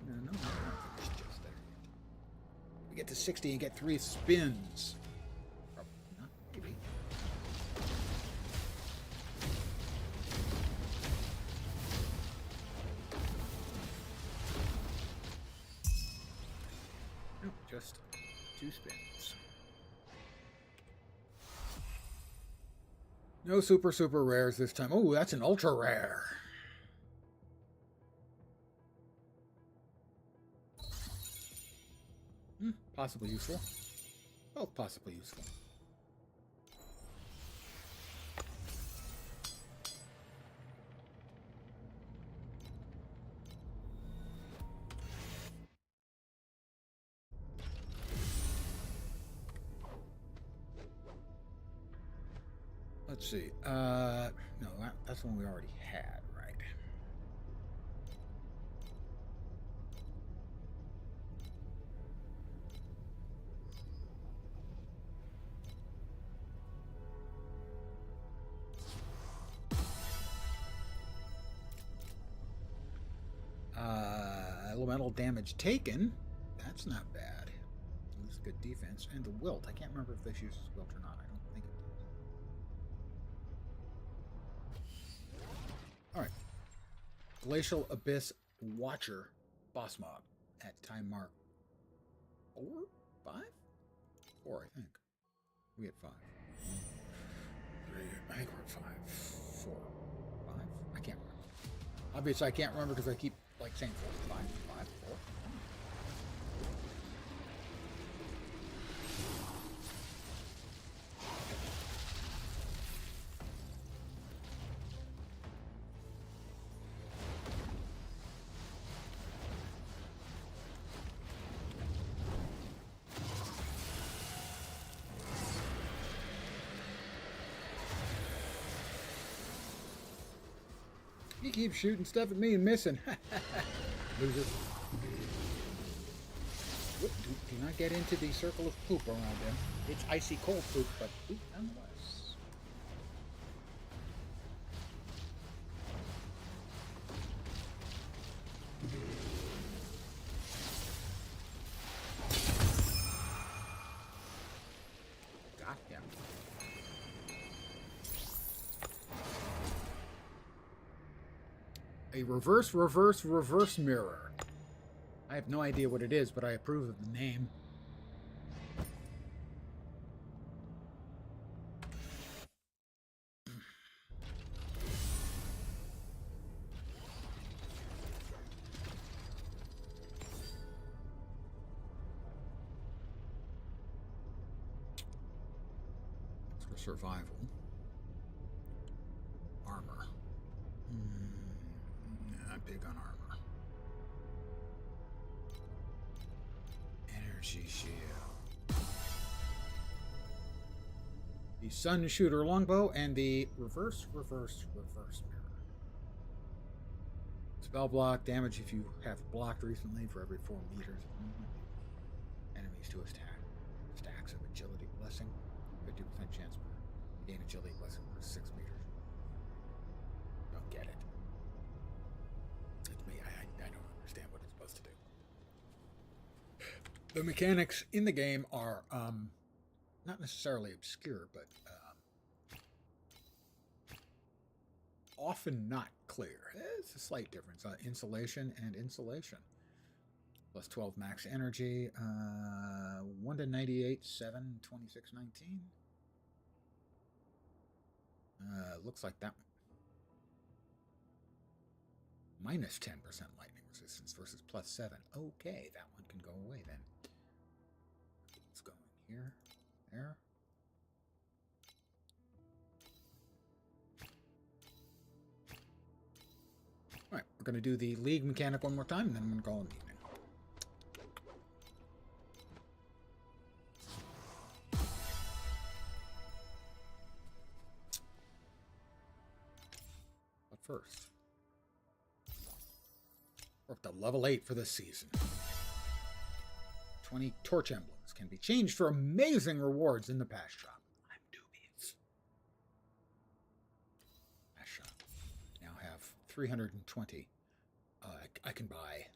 Speaker 1: No, it's just there. We get to 60 and get 3 spins. Probably not, maybe. No, just 2 spins. No super rares this time. Oh, that's an ultra rare. Possibly useful. Both possibly useful. Let's see. No, that's one we already had, right? Elemental damage taken. That's not bad. It's good defense. And the wilt. I can't remember if this uses wilt or not. I don't think it does. Alright. Glacial Abyss Watcher boss mob at time mark 4? 5? 4, I think. We had 5. 3, I think we're at 5. 4. 5? I can't remember. Obviously, I can't remember because I keep saying 4, 5, 5, 4. He keeps shooting stuff at me and missing. Loser. Do not get into the circle of poop around him. It's icy cold poop, but poop nonetheless. Got him. A reverse mirror. I have no idea what it is, but I approve of the name. It's for survival. Armor. Not big on armor. Energy shield. The sun shooter longbow and the reverse mirror. Spell block damage if you have blocked recently for every 4 meters of movement. Enemies to attack. Stacks of agility blessing. 50% chance per gain agility blessing for 6 meters. Don't get it. It's me. I don't understand what it's supposed to do. The mechanics in the game are not necessarily obscure, but often not clear. It's a slight difference. Insulation and insulation. Plus 12 max energy. 1 to 98, 7, 26, 19. Looks like that one. Minus 10% lightning resistance versus plus 7. Okay, that one can go away then. Let's go in here. There. Alright, we're going to do the League mechanic one more time, and then I'm going to call it an evening. But first, we're up to level 8 for this season. 20 torch emblems can be changed for amazing rewards in the pass shop. I'm dubious. Pass shop. Now have 320. I can buy.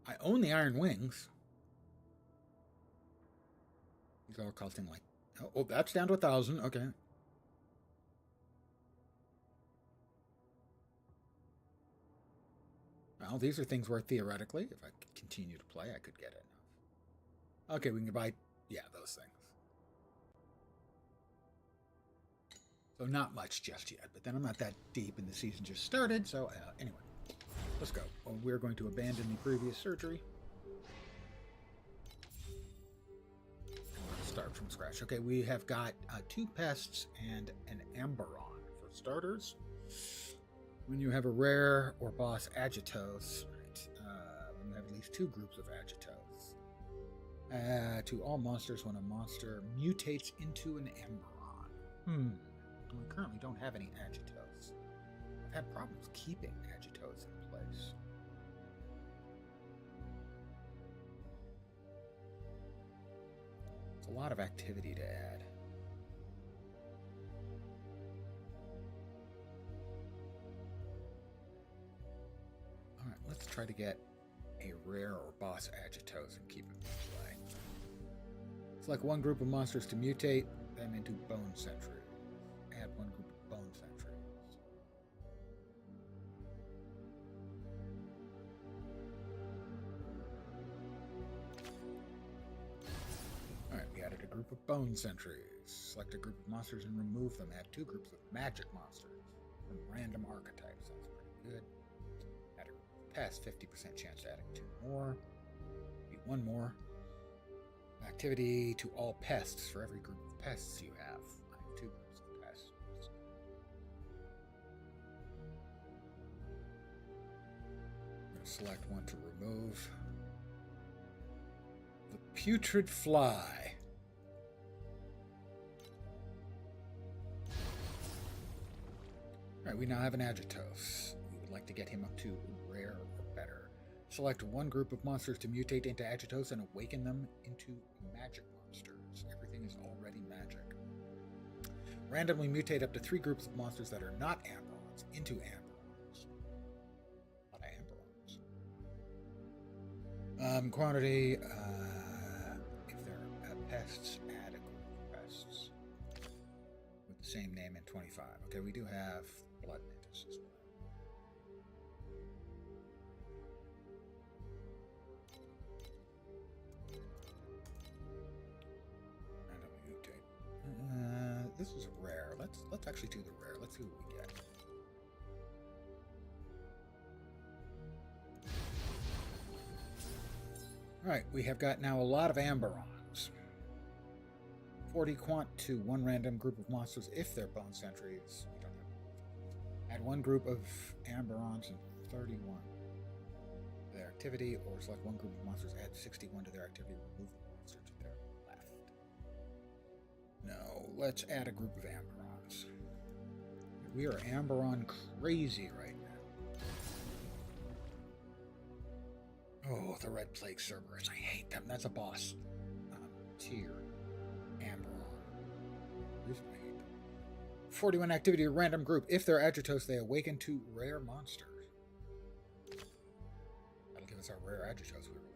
Speaker 1: I own the Iron Wings. These are all costing like... Oh, that's down to 1,000. Okay. Well, these are things where theoretically, if I continue to play, I could get enough. Okay, we can buy, yeah, those things. So not much just yet, but then I'm not that deep and the season just started, so anyway. Let's go. Well, we're going to abandon the previous surgery. Start from scratch. Okay, we have got 2 pests and an Amberon for starters. When you have a rare or boss Agitos, right, when you have at least 2 groups of Agitos, to all monsters when a monster mutates into an Amberon. We currently don't have any Agitos. I've had problems keeping Agitos in place. It's a lot of activity to add. Alright, let's try to get a rare or boss Agitos and keep it in play. Select 1 group of monsters to mutate them into Bone Sentry. Add 1 group of Bone Sentries. Alright, we added a group of Bone Sentries. Select a group of monsters and remove them. Add 2 groups of Magic Monsters from random archetypes. That's pretty good. Add a group of Pests, 50% chance of adding 2 more. Maybe 1 more. Activity to all pests. For every group of pests you have, I have 2 groups of pests. I'm going to select 1 to remove. The Putrid Fly. Alright, we now have an Agitos. We would like to get him up to rare or better. Select 1 group of monsters to mutate into Agitos and awaken them into magic monsters. Everything is already magic. Randomly mutate up to 3 groups of monsters that are not Amberons into Amberons. A lot of Amberons. Quantity, if they're pests, add a group of pests. With the same name in 25. Okay, we do have blood mantis as well. This is rare. Let's actually do the rare. Let's see what we get. Alright, we have got now a lot of Amberons. 40 quant to 1 random group of monsters if they're Bone Sentries. We don't have. Add 1 group of Amberons and 31 to their activity, or select 1 group of monsters, add 61 to their activity, remove the monster to their left. No, let's add a group of Amberons. We are Amberon crazy right now. Oh, the Red Plague Cerberus. I hate them. That's a boss tier. Amberon. Reason I hate them. 41 activity, a random group. If they're Agitos, they awaken to rare monsters. That'll give us our rare Agitos we were looking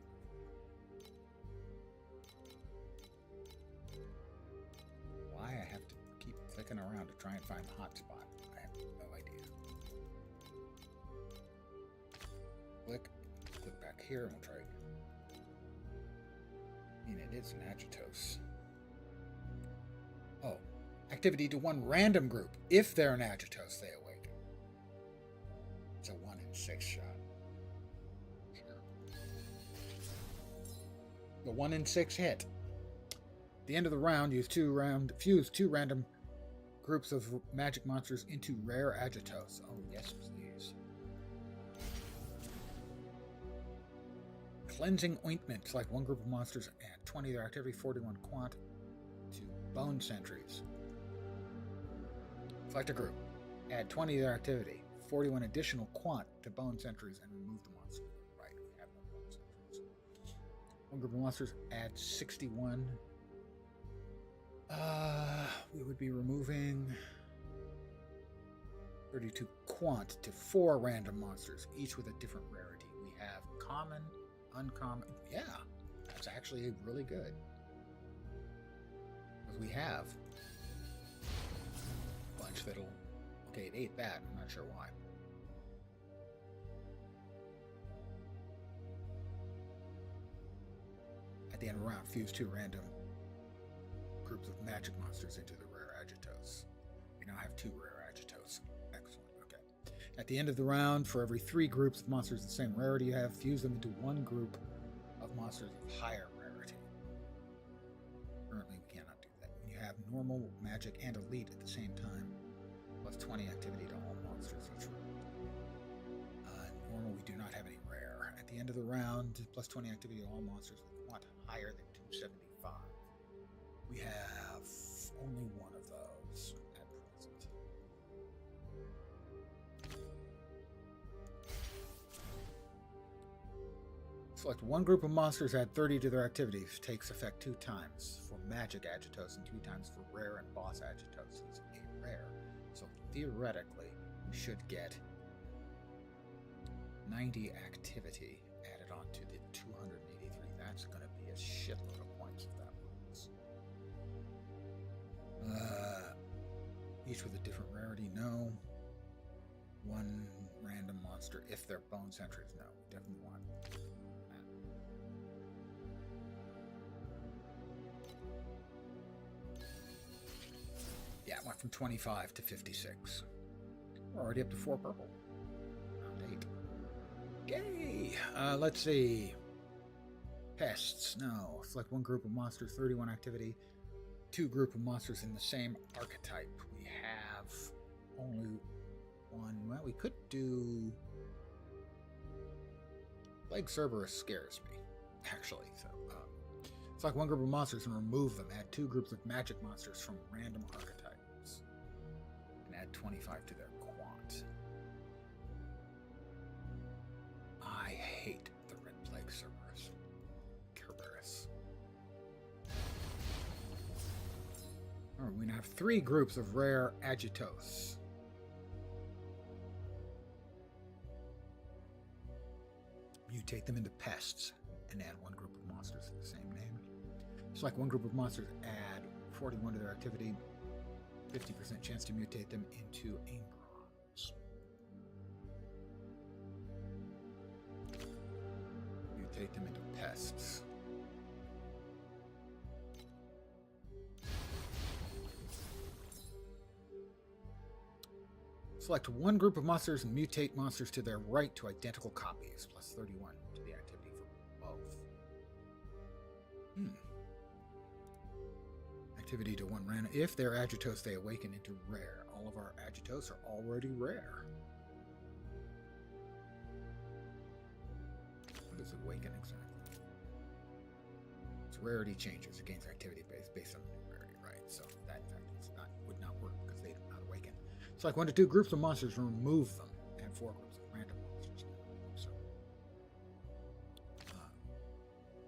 Speaker 1: for. Why I have to keep clicking around to try and find the hot spot, I have no idea. Click back here and we'll try again. I mean, it is an Agitos. Oh, activity to 1 random group. If they're an Agitos, they awaken. It's a 1 in 6 shot. Sure. The 1 in 6 hit. At the end of the round, fuse two random groups of magic monsters into rare Agitos. Oh, yes, please. Cleansing Ointment. Select 1 group of monsters, add 20 to their activity, 41 quant to Bone Sentries. Select a group. Add 20 to their activity, 41 additional quant to Bone Sentries, and remove the monster. Right, we have no Bone Sentries. 1 group of monsters, add 61. We would be removing 32 quant to 4 random monsters, each with a different rarity. We have common, uncommon. Yeah, that's actually really good. Because we have a bunch that'll. Okay, it ate that. I'm not sure why. At the end of the round, fuse 2 random groups of magic monsters into the rare Agitos. We now have 2 rare Agitos. Excellent. Okay. At the end of the round, for every 3 groups of monsters of the same rarity you have, fuse them into 1 group of monsters of higher rarity. Currently, we cannot do that. When you have normal, magic, and elite at the same time, plus 20 activity to all monsters each round. Normal, we do not have any rare. At the end of the round, plus 20 activity to all monsters with quant higher than 275. We have only 1 of those at present. Select 1 group of monsters, add 30 to their activities. Takes effect 2 times for magic Agitos and 3 times for rare and boss Agitos. It's a rare. So theoretically, we should get 90 activity added on to the 283. That's going to be a shitload of points if that works. Each with a different rarity, no. 1 random monster if they're bone sentries, no. Definitely want that. Yeah, it went from 25 to 56. We're already up to 4 purple. Round 8. Yay! Let's see. Pests, no. Select 1 group of monsters, 31 activity. 2 group of monsters in the same archetype. We have only 1. Well, we could do... Plague Cerberus scares me, actually. So, select 1 group of monsters and remove them. Add 2 groups of magic monsters from random archetypes. And add 25 to their quant. I hate the Red Plague Cerberus. Kerberos. Alright, we now have 3 groups of rare Agitos. Mutate them into pests and add 1 group of monsters of the same name. Select 1 group of monsters, add 41 to their activity, 50% chance to mutate them into Ainbrons. Mutate them into pests. Select 1 group of monsters and mutate monsters to their right to identical copies, plus 31 to the activity for both. Activity to 1 random. If they're Agitos, they awaken into rare. All of our Agitos are already rare. What is awaken exactly? Its rarity changes. It gains activity based on the rarity, right? So that in fact would not work because they do not awaken. Select 1 to 2 groups of monsters and remove them. And 4 groups of random monsters. So,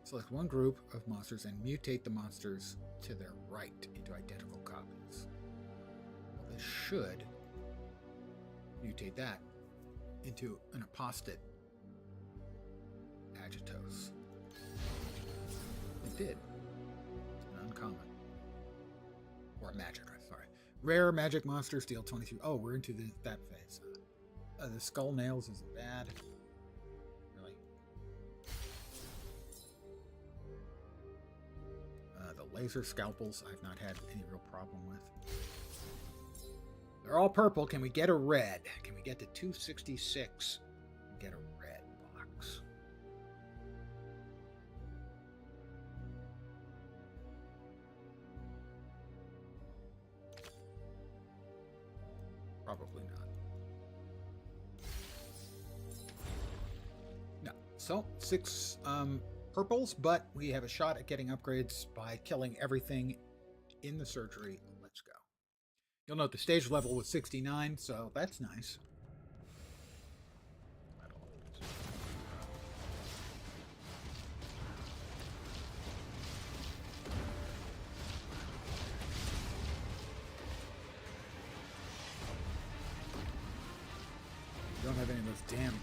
Speaker 1: select 1 group of monsters and mutate the monsters to their right into identical copies. Well, this should mutate that into an apostate Agitos. It did. An uncommon. Or magic, sorry. Rare magic monsters deal 23. Oh, we're into that phase. The skull nails is bad. Really. The laser scalpels I've not had any real problem with. They're all purple. Can we get a red? Can we get to 266 and get a red box? Probably not. No. So, 6 purples, but we have a shot at getting upgrades by killing everything in the surgery. Let's go. You'll note the stage level was 69, so that's nice. Don't have any of those damn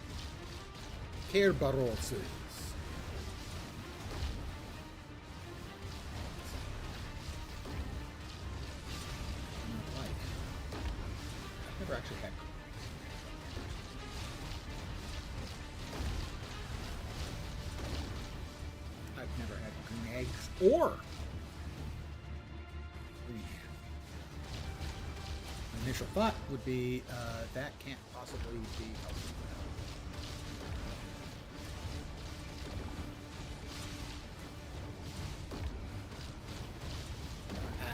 Speaker 1: Kerberoses. I've never actually had. I've never had green eggs or green ham. My initial thought would be that can't possibly be healthy.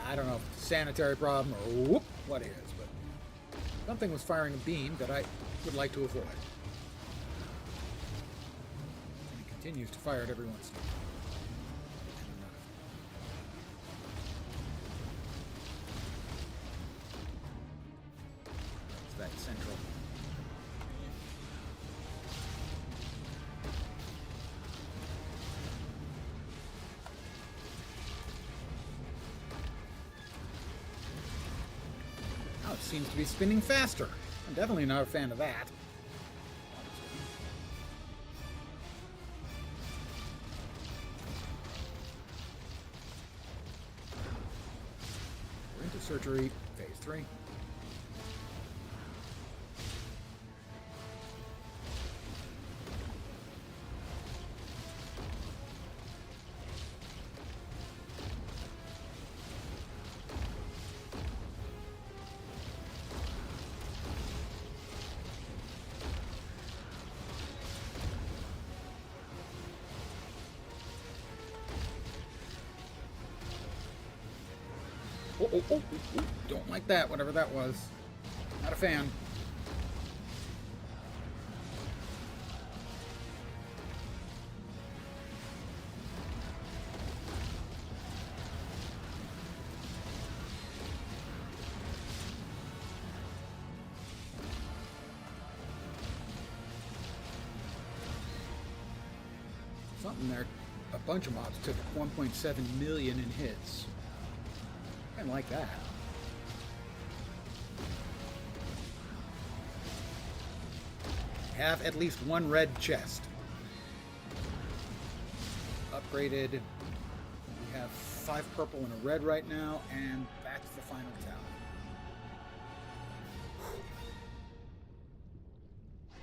Speaker 1: I don't know if it's a sanitary problem or what it is, but something was firing a beam that I would like to avoid. And it continues to fire it every once in a while. It's that central. Now it seems to be spinning faster. I'm definitely not a fan of that. We're into surgery, phase 3. Oh, don't like that, whatever that was. Not a fan. Something there. A bunch of mobs took 1.7 million in hits. I didn't like that. Have at least one red chest. Upgraded. We have 5 purple and a red right now, and back to the final tally.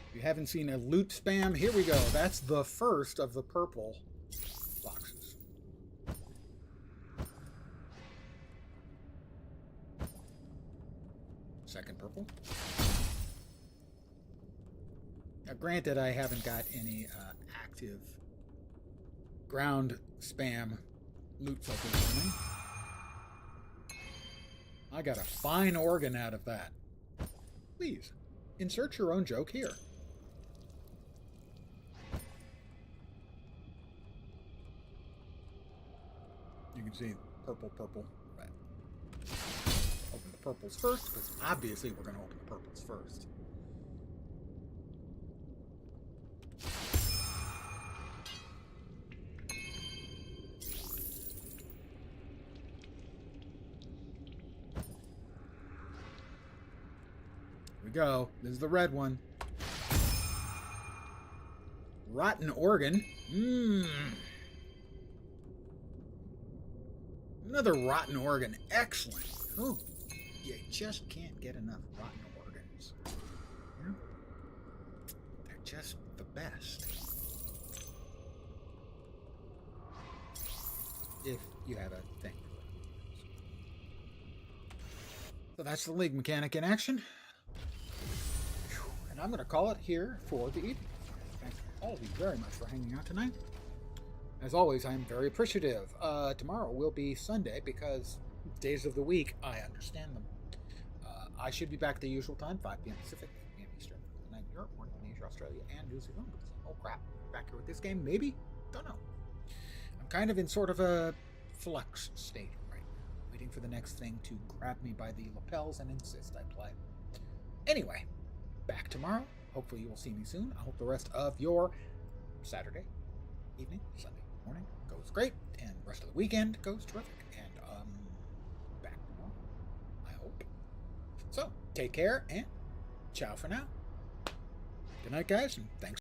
Speaker 1: If you haven't seen a loot spam, here we go. That's the first of the purple boxes. Second purple. Now, granted, I haven't got any active ground spam loot filters coming. I got a fine organ out of that. Please, insert your own joke here. You can see purple, purple, red. Open the purples first, because obviously we're going to open the purples first. Here we go. This is the red one. Rotten organ. Another rotten organ. Excellent. Ooh. You just can't get enough rotten organs. You know? They're just the best. If you have a thing. So that's the League mechanic in action. And I'm going to call it here for the evening. Thank all of you very much for hanging out tonight. As always, I'm very appreciative. Tomorrow will be Sunday because days of the week, I understand them. I should be back at the usual time, 5 p.m. Pacific, 8 p.m. Eastern, 9 Europe, 1 in Asia, Australia, and New Zealand. Oh crap, back here with this game? Maybe? Don't know. I'm kind of in sort of a flux state right now, waiting for the next thing to grab me by the lapels and insist I play. Anyway, back tomorrow. Hopefully you will see me soon. I hope the rest of your Saturday evening, Sunday morning goes great, and the rest of the weekend goes terrific. And back tomorrow, I hope. So, take care, and ciao for now. Good night, guys, and thanks.